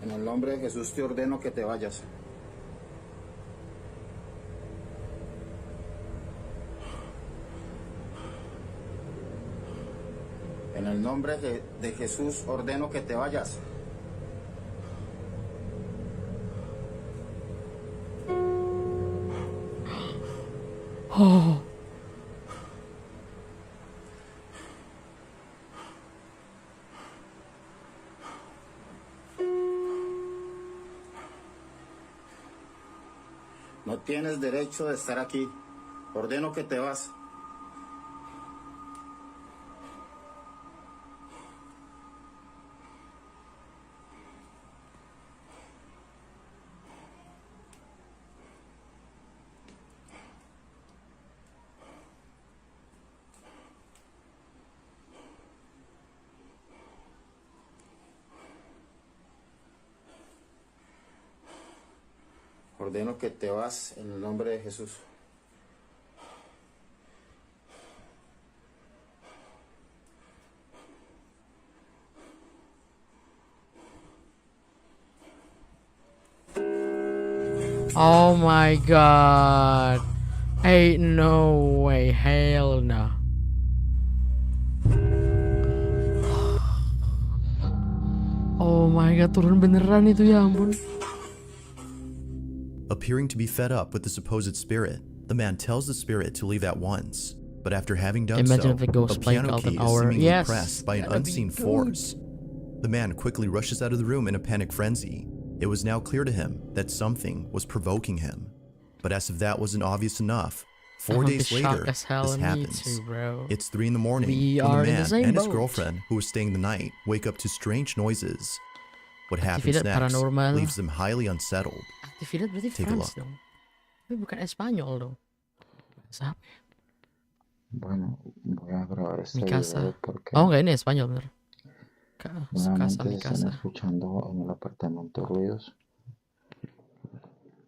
[SPEAKER 6] En el nombre de Jesús te ordeno que te vayas. En el nombre de Jesús ordeno que te vayas.
[SPEAKER 1] Oh.
[SPEAKER 6] No tienes derecho de estar aquí. Ordeno que te vas. Ordeno que te vas en el nombre de Jesús.
[SPEAKER 1] Oh my god. Ain't no way. Hell no. Oh my god, turun beneran itu, ya ampun.
[SPEAKER 2] Appearing to be fed up with the supposed spirit, the man tells the spirit to leave at once. But after having done
[SPEAKER 1] Imagine
[SPEAKER 2] so,
[SPEAKER 1] if the ghost
[SPEAKER 2] a
[SPEAKER 1] playing
[SPEAKER 2] piano
[SPEAKER 1] Elton
[SPEAKER 2] key is
[SPEAKER 1] Hour.
[SPEAKER 2] seemingly
[SPEAKER 1] Yes,
[SPEAKER 2] pressed by an
[SPEAKER 1] that'd be
[SPEAKER 2] unseen
[SPEAKER 1] good.
[SPEAKER 2] force. The man quickly rushes out of the room in a panic frenzy. It was now clear to him that something was provoking him. But as if that wasn't obvious enough, 4
[SPEAKER 1] I'm
[SPEAKER 2] days
[SPEAKER 1] shocked
[SPEAKER 2] later,
[SPEAKER 1] as hell.
[SPEAKER 2] this
[SPEAKER 1] Me
[SPEAKER 2] happens.
[SPEAKER 1] too, bro.
[SPEAKER 2] It's 3 in the morning
[SPEAKER 1] We
[SPEAKER 2] when
[SPEAKER 1] are
[SPEAKER 2] the
[SPEAKER 1] in the
[SPEAKER 2] man
[SPEAKER 1] same
[SPEAKER 2] and his
[SPEAKER 1] boat.
[SPEAKER 2] girlfriend, who was staying the night, wake up to strange noises. What happens
[SPEAKER 1] Actividad
[SPEAKER 2] next
[SPEAKER 1] paranormal.
[SPEAKER 2] leaves them highly unsettled.
[SPEAKER 1] Actividad berarti
[SPEAKER 2] Take a
[SPEAKER 1] France
[SPEAKER 2] look.
[SPEAKER 1] dong. Tapi bukan Espanyol dong. Bahasa apa ya?
[SPEAKER 14] Bueno, voy a grabar este
[SPEAKER 1] Mi casa.
[SPEAKER 14] video porque
[SPEAKER 1] Oh, enggak, ini Espanyol bener. Su casa,
[SPEAKER 14] nuevamente
[SPEAKER 1] mi
[SPEAKER 14] se están
[SPEAKER 1] casa.
[SPEAKER 14] escuchando en el apartamento ruidos.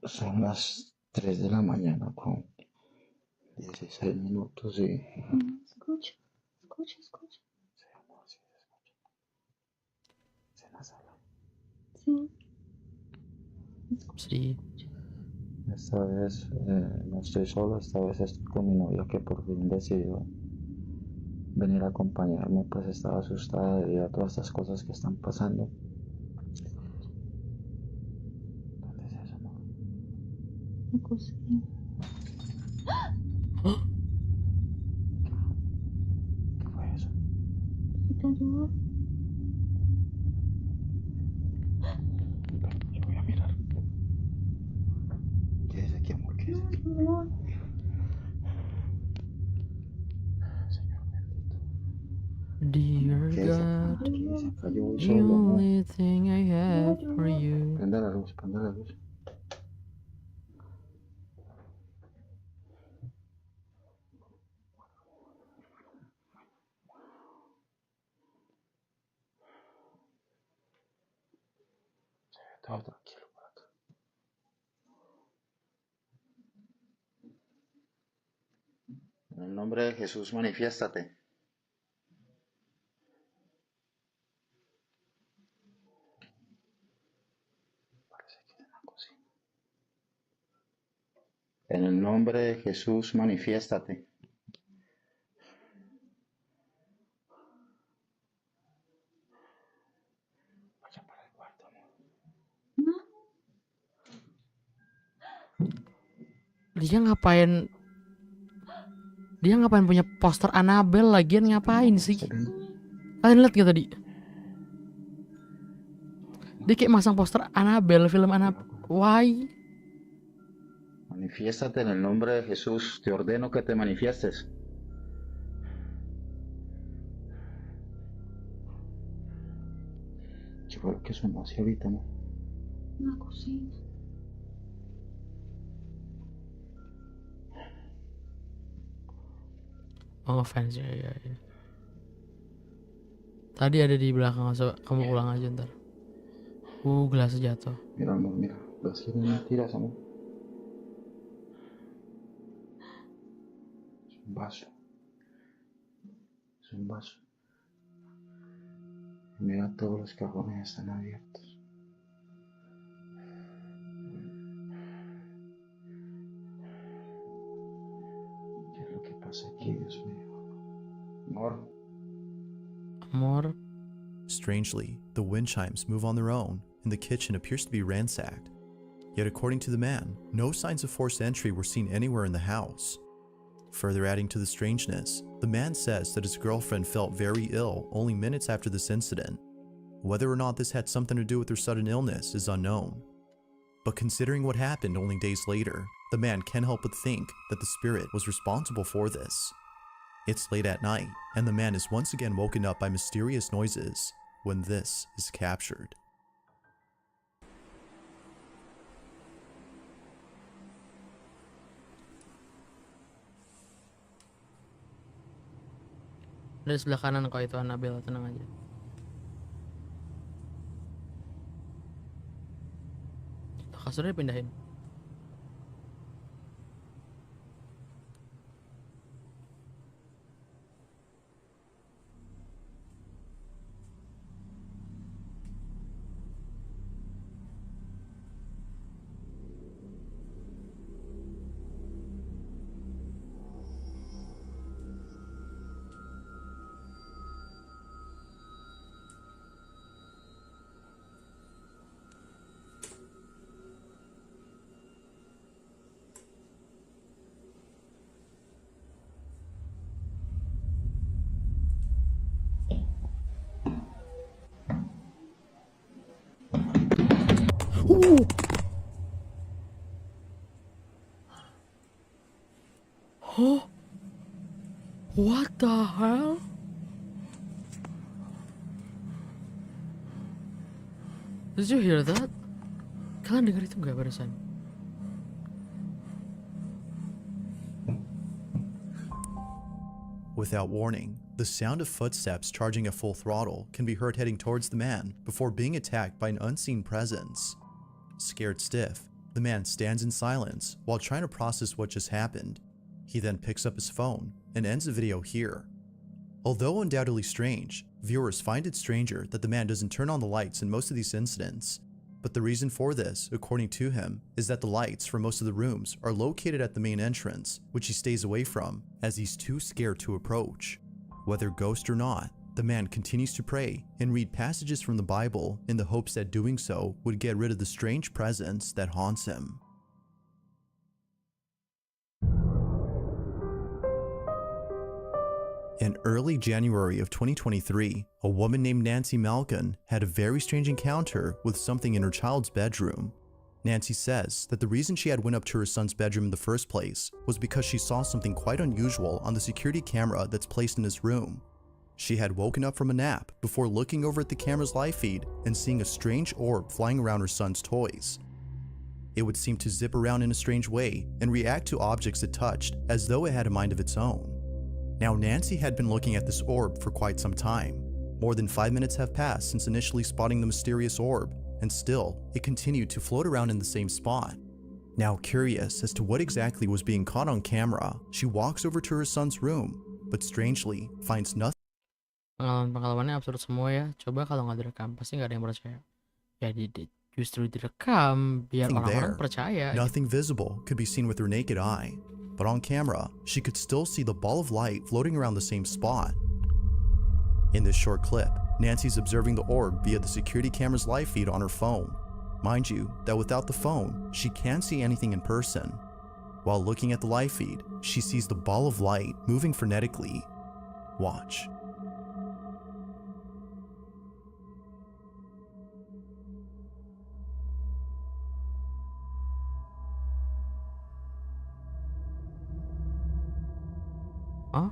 [SPEAKER 14] Son las 3 de la mañana con 16 minutos y...
[SPEAKER 3] Escucha, escucha, escucha.
[SPEAKER 14] Sí, amor, sí se escucha. Sí, en la sala.
[SPEAKER 3] Sí.
[SPEAKER 1] Sí.
[SPEAKER 14] Esta vez no estoy solo, esta vez estoy con mi novia que por fin decidió venir a acompañarme, pues estaba asustada debido a todas estas cosas que están pasando. ¿Dónde es eso, amor?
[SPEAKER 3] La cocina.
[SPEAKER 14] ¿Qué fue eso?
[SPEAKER 3] ¿Qué te ayudó?
[SPEAKER 14] Yo voy a mirar. ¿Qué es aquí, amor? ¿Qué es aquí? Señor bendito.
[SPEAKER 1] Dear
[SPEAKER 14] ¿Qué es
[SPEAKER 1] God,
[SPEAKER 14] acá? ¿Qué es acá? Yo voy
[SPEAKER 1] the
[SPEAKER 14] solo, amor.
[SPEAKER 1] only thing I have for you.
[SPEAKER 14] Prende la luz, prende la luz. Se ve todo tranquilo por acá.
[SPEAKER 6] En el nombre de Jesús, manifiéstate.
[SPEAKER 14] Parece que es en la cocina.
[SPEAKER 6] En el nombre de Jesús, manifiéstate.
[SPEAKER 14] Vaya para el cuarto, amor.
[SPEAKER 1] Dia ngapain punya poster Annabelle lagian, ngapain sih? Kalian lihat gak tadi? Dia kayak masang poster Annabelle, film Annabelle. Why?
[SPEAKER 6] Manifiéstate en el nombre de Jesús. Te ordeno que te manifiestes.
[SPEAKER 14] ¿Qué fue lo que sonó así ahorita, amor?
[SPEAKER 3] La cocina.
[SPEAKER 1] Oh, fans ya. Tadi ada di belakang, so kamu pulang aja ntar. Gelasnya jatuh.
[SPEAKER 14] Mira, amor, mira. Las que no tiras, amor. Es un vaso. Es un vaso. Mira, todos los cajones están abiertos. ¿Qué es lo que pasa aquí, Dios mío?
[SPEAKER 1] Amor.
[SPEAKER 2] Strangely, the wind chimes move on their own, and the kitchen appears to be ransacked. Yet according to the man, no signs of forced entry were seen anywhere in the house. Further adding to the strangeness, the man says that his girlfriend felt very ill only minutes after this incident. Whether or not this had something to do with her sudden illness is unknown. But considering what happened only days later, the man can't help but think that the spirit was responsible for this. It's late at night, and the man is once again woken up by mysterious noises when this is captured.
[SPEAKER 1] Dari sebelah kanan kok itu Annabelle, tenang aja. Kasurnya pindahin. Huh? What the hell? Did you hear that? Kalian dengar itu nggak barusan?
[SPEAKER 2] Without warning, the sound of footsteps charging at full throttle can be heard heading towards the man before being attacked by an unseen presence. Scared stiff, the man stands in silence while trying to process what just happened. He then picks up his phone and ends the video here. Although undoubtedly strange, viewers find it stranger that the man doesn't turn on the lights in most of these incidents. But the reason for this, according to him, is that the lights for most of the rooms are located at the main entrance, which he stays away from as he's too scared to approach. Whether ghost or not, the man continues to pray and read passages from the Bible in the hopes that doing so would get rid of the strange presence that haunts him. In early January of 2023, a woman named Nancy Malkin had a very strange encounter with something in her child's bedroom. Nancy says that the reason she had went up to her son's bedroom in the first place was because she saw something quite unusual on the security camera that's placed in his room. She had woken up from a nap before looking over at the camera's live feed and seeing a strange orb flying around her son's toys. It would seem to zip around in a strange way and react to objects it touched as though it had a mind of its own. Now, Nancy had been looking at this orb for quite some time. More than 5 minutes have passed since initially spotting the mysterious orb, and still, it continued to float around in the same spot. Now, curious as to what exactly was being caught on camera, she walks over to her son's room, but strangely finds nothing.
[SPEAKER 1] Pengalamannya absurd semua ya. Coba kalau nggak direkam, pasti nggak ada yang percaya. Ya, justru direkam biar orang-orang percaya.
[SPEAKER 2] Nothing visible could be seen with her naked eye. But on camera, she could still see the ball of light floating around the same spot. In this short clip, Nancy's observing the orb via the security camera's live feed on her phone. Mind you, that without the phone, she can't see anything in person. While looking at the live feed, she sees the ball of light moving frenetically. Watch.
[SPEAKER 1] Huh?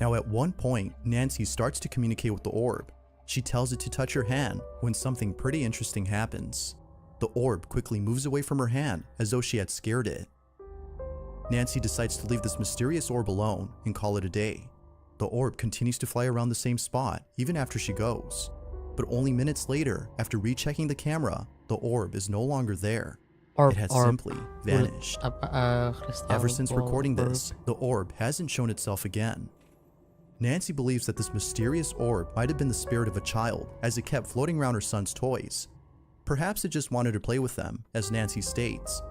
[SPEAKER 2] Now at one point, Nancy starts to communicate with the orb. She tells it to touch her hand when something pretty interesting happens. The orb quickly moves away from her hand as though she had scared it. Nancy decides to leave this mysterious orb alone and call it a day. The orb continues to fly around the same spot even after she goes. But only minutes later, after rechecking the camera, the orb is no longer there. It has simply vanished. Ever since recording this, the orb hasn't shown itself again. Nancy believes that this mysterious orb might have been the spirit of a child as it kept floating around her son's toys. Perhaps it just wanted to play with them, as Nancy states.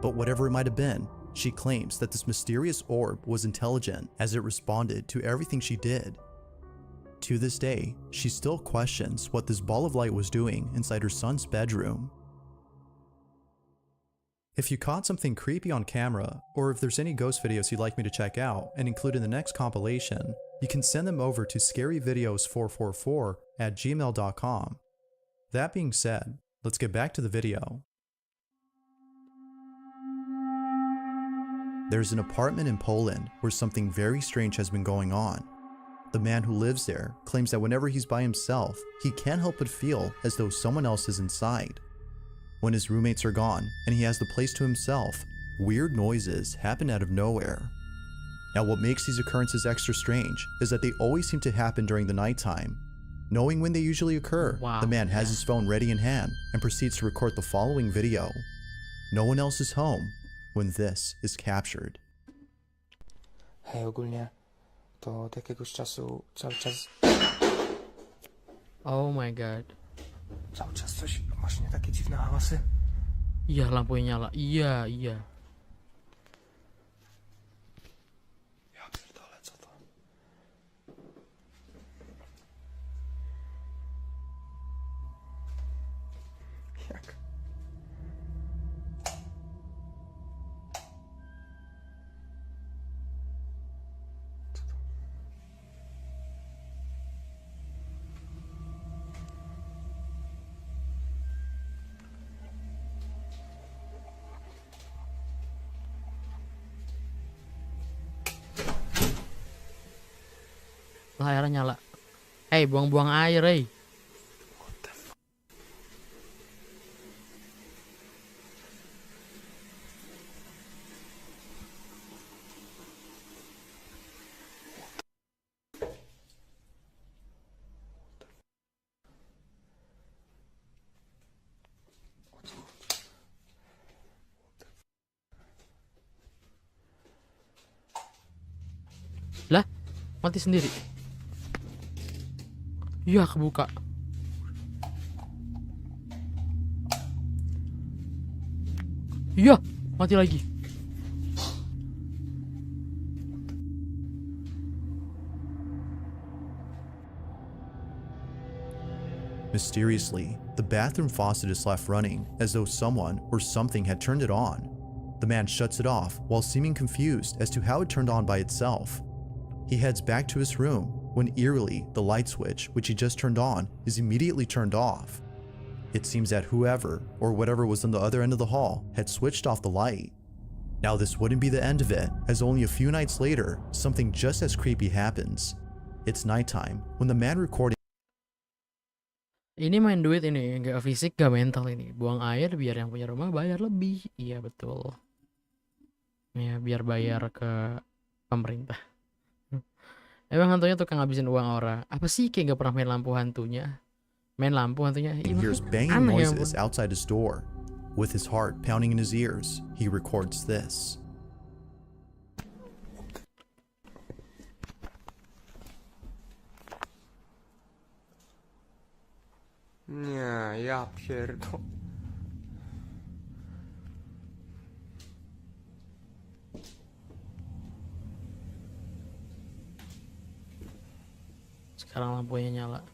[SPEAKER 2] But whatever it might have been, she claims that this mysterious orb was intelligent as it responded to everything she did. To this day, she still questions what this ball of light was doing inside her son's bedroom. If you caught something creepy on camera, or if there's any ghost videos you'd like me to check out and include in the next compilation, you can send them over to scaryvideos444@gmail.com. That being said, let's get back to the video. There's an apartment in Poland where something very strange has been going on. The man who lives there claims that whenever he's by himself, he can't help but feel as though someone else is inside. When his roommates are gone and he has the place to himself, weird noises happen out of nowhere. Now what makes these occurrences extra strange is that they always seem to happen during the nighttime. Knowing when they usually occur, the man has his phone ready in hand and proceeds to record the following video. No one else is home when this is captured.
[SPEAKER 15] Hej, ogólnie to od jakiegoś czasu cały czas...
[SPEAKER 1] Oh my god.
[SPEAKER 15] Cały czas coś, właśnie takie dziwne hałasy.
[SPEAKER 1] Iya, lampunya nyala. Iya.
[SPEAKER 15] Ja pierdolę, co to? Jak?
[SPEAKER 1] Layarnya nyala. Hey, buang-buang air, hey. Lah, mati sendiri. Iya, kebuka. Iya, mati lagi.
[SPEAKER 2] Mysteriously, the bathroom faucet is left running as though someone or something had turned it on. The man shuts it off while seeming confused as to how it turned on by itself. He heads back to his room when eerily the light switch, which he just turned on, is immediately turned off. It seems that whoever or whatever was on the other end of the hall had switched off the light. Now this wouldn't be the end of it, as only a few nights later, something just as creepy happens. It's nighttime when the man recording
[SPEAKER 1] Ini main duit ini, nggak fisik, nggak mental ini. Buang air biar yang punya rumah bayar lebih. Iya betul. Ya biar bayar ke pemerintah. Emang hantunya tukang ngabisin uang orang. Apa sih kayak nggak pernah main lampu hantunya? Main lampu hantunya.
[SPEAKER 2] hears banging noises outside his door. With his heart pounding in his ears, he records this.
[SPEAKER 15] Nie, ja pierdol...
[SPEAKER 1] Sekarang lampunya nyala.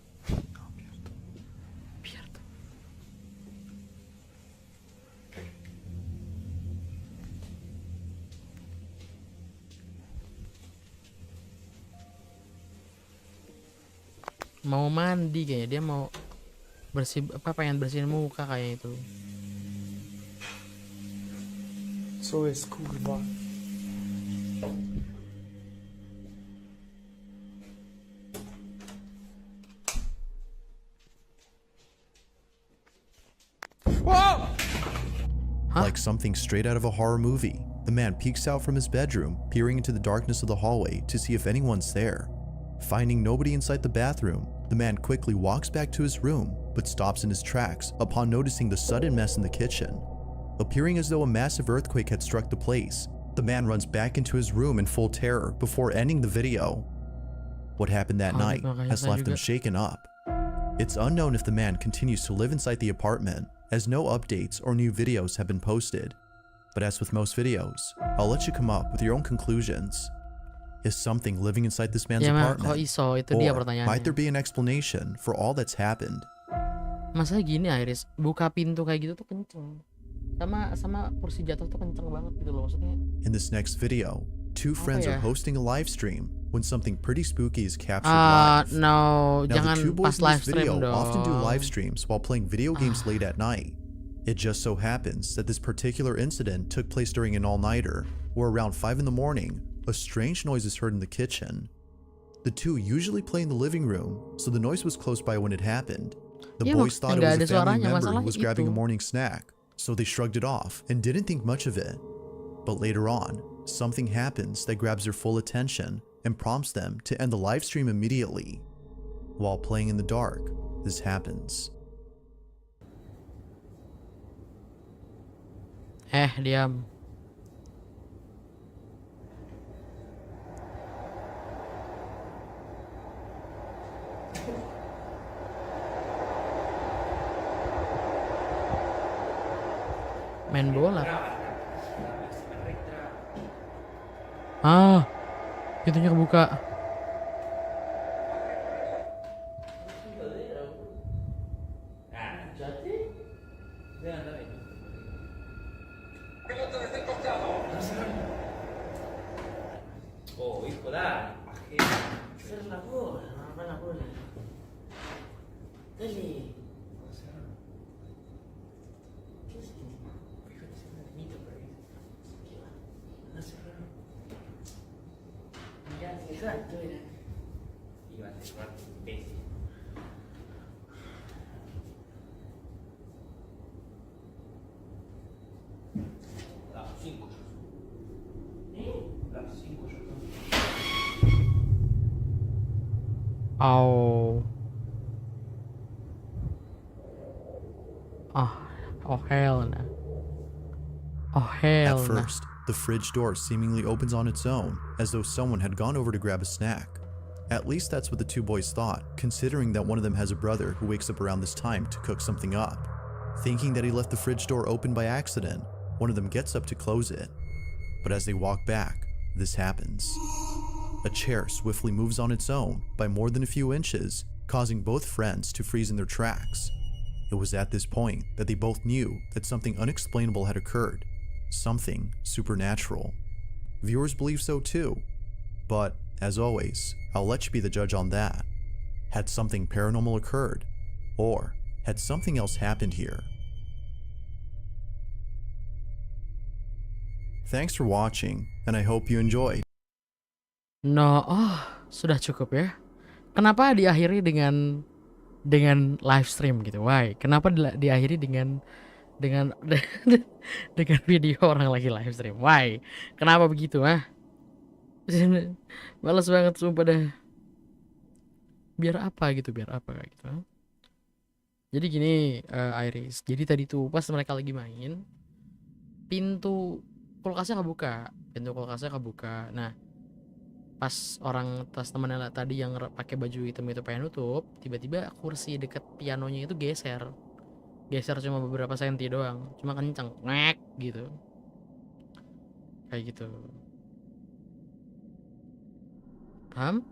[SPEAKER 1] Mau mandi kayaknya, dia mau bersih pengen bersihin muka kayak itu.
[SPEAKER 15] Co jest kurwa?
[SPEAKER 2] Like something straight out of a horror movie, the man peeks out from his bedroom, peering into the darkness of the hallway to see if anyone's there. Finding nobody inside the bathroom, the man quickly walks back to his room, but stops in his tracks upon noticing the sudden mess in the kitchen. Appearing as though a massive earthquake had struck the place, the man runs back into his room in full terror before ending the video. What happened that night has left him shaken up. It's unknown if the man continues to live inside the apartment, as no updates or new videos have been posted. But as with most videos, I'll let you come up with your own conclusions. Is something living inside this man's
[SPEAKER 1] Ya mah,
[SPEAKER 2] apartment?
[SPEAKER 1] kok iso? Itu dia
[SPEAKER 2] Or
[SPEAKER 1] pertanyaannya.
[SPEAKER 2] might there be an explanation for all that's happened?
[SPEAKER 1] Masa gini Iris, buka pintu kayak gitu tuh kenceng. Sama kursi jatuh tuh kenceng banget gitu loh maksudnya.
[SPEAKER 2] In this next video, two friends are
[SPEAKER 1] ya?
[SPEAKER 2] hosting a live stream when something pretty spooky is captured live.
[SPEAKER 1] No,
[SPEAKER 2] Now
[SPEAKER 1] jangan
[SPEAKER 2] the two
[SPEAKER 1] pas
[SPEAKER 2] boys in
[SPEAKER 1] live
[SPEAKER 2] this video
[SPEAKER 1] stream dong.
[SPEAKER 2] often do live streams while playing video games late at night. It just so happens that this particular incident took place during an all-nighter, where around 5 in the morning, a strange noise is heard in the kitchen. The two usually play in the living room, so the noise was close by when it happened. The
[SPEAKER 1] Iya,
[SPEAKER 2] boys thought it was
[SPEAKER 1] maksudnya
[SPEAKER 2] a
[SPEAKER 1] nggak ada
[SPEAKER 2] family
[SPEAKER 1] suaranya,
[SPEAKER 2] member who
[SPEAKER 1] masalahnya
[SPEAKER 2] was grabbing a
[SPEAKER 1] itu.
[SPEAKER 2] morning snack, so they shrugged it off and didn't think much of it. But later on, something happens that grabs their full attention and prompts them to end the live stream immediately. While playing in the dark, this happens.
[SPEAKER 1] Diam. Main bola. Pintunya kebuka.
[SPEAKER 11] Oh, hijo, dale. Cierra la bola, no la bola. Dale. ¿Qué es esto? Fíjate, se me limita por ahí. ¿Qué va? No cerrar. Mirá, exacto, era. Iba a cerrar, imbécil. Las 5 yo soy. Las 5 yo soy.
[SPEAKER 1] Oh. Oh hell no. Oh hell
[SPEAKER 2] At
[SPEAKER 1] no.
[SPEAKER 2] first, the fridge door seemingly opens on its own, as though someone had gone over to grab a snack. At least that's what the two boys thought, considering that one of them has a brother who wakes up around this time to cook something up. Thinking that he left the fridge door open by accident, one of them gets up to close it. But as they walk back, this happens. A chair swiftly moves on its own by more than a few inches, causing both friends to freeze in their tracks. It was at this point that they both knew that something unexplainable had occurred, something supernatural. Viewers believe so too, but as always, I'll let you be the judge on that. Had something paranormal occurred, or had something else happened here? Thanks for watching, and I hope you enjoyed.
[SPEAKER 1] No, sudah cukup ya. Kenapa diakhiri dengan live stream gitu? Why? Kenapa diakhiri dengan dengan video orang lagi live stream? Why? Kenapa begitu, Males banget sumpah dah. Biar apa gitu kayak gitu. Jadi gini, Iris. Jadi tadi tuh pas mereka lagi main, pintu kulkasnya kebuka. Nah, pas temennya tadi yang pakai baju hitam itu pengen nutup, tiba-tiba kursi deket pianonya itu geser cuma beberapa senti doang, cuma kenceng ngek gitu, kayak gitu, paham?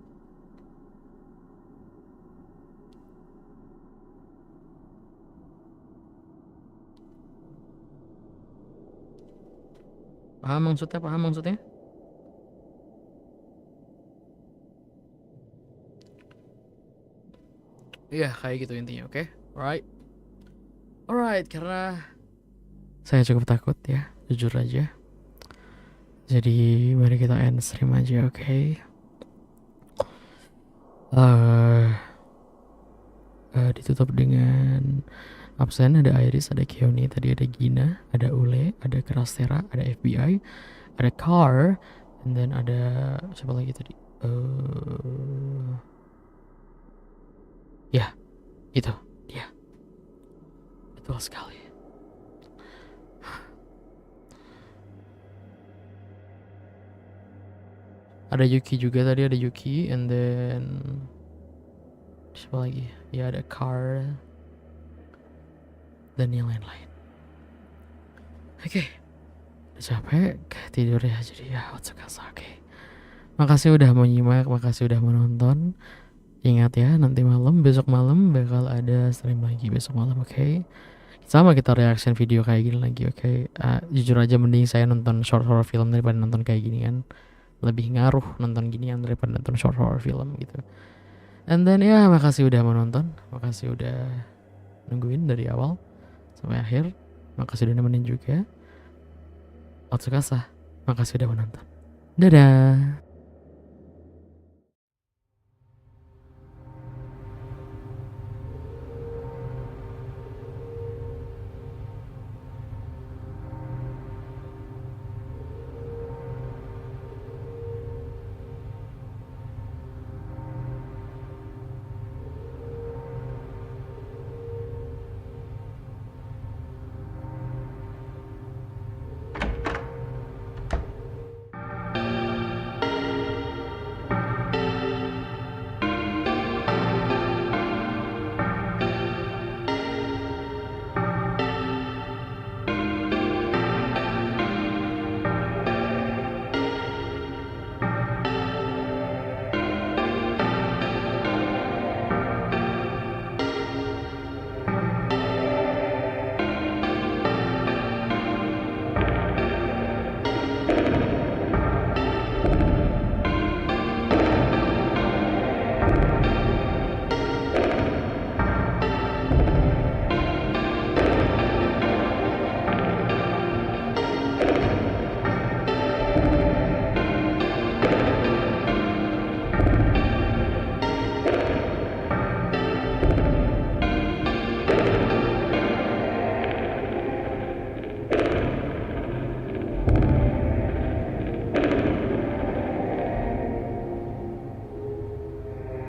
[SPEAKER 1] Paham maksudnya? Iya, kayak gitu intinya, oke? Alright, karena saya cukup takut ya, jujur aja. Jadi mari kita end stream aja, oke? Ditutup dengan absen, ada Iris, ada Keoni, tadi ada Gina, ada Ule, ada Kerastera, ada FBI, ada Car, and then ada siapa lagi tadi? Ya, itu dia. Betul sekali. Ada Yuki juga tadi, ada Yuki, and then siapa lagi? Ya ada Car dan yang lain-lain. Oke. Udah capek, tidur ya, jadi ya oke. Makasih udah mau nyimak, makasih udah menonton. Ingat ya, nanti besok malam bakal ada stream lagi besok malam, oke? Sama kita reaction video kayak gini lagi, oke? Jujur aja mending saya nonton short horror film daripada nonton kayak gini kan. Lebih ngaruh nonton ginian daripada nonton short horror film gitu. And then ya, makasih udah menonton, makasih udah nungguin dari awal sampai akhir. Makasih udah nemenin juga. Otsukasa, makasih udah menonton. Dadah.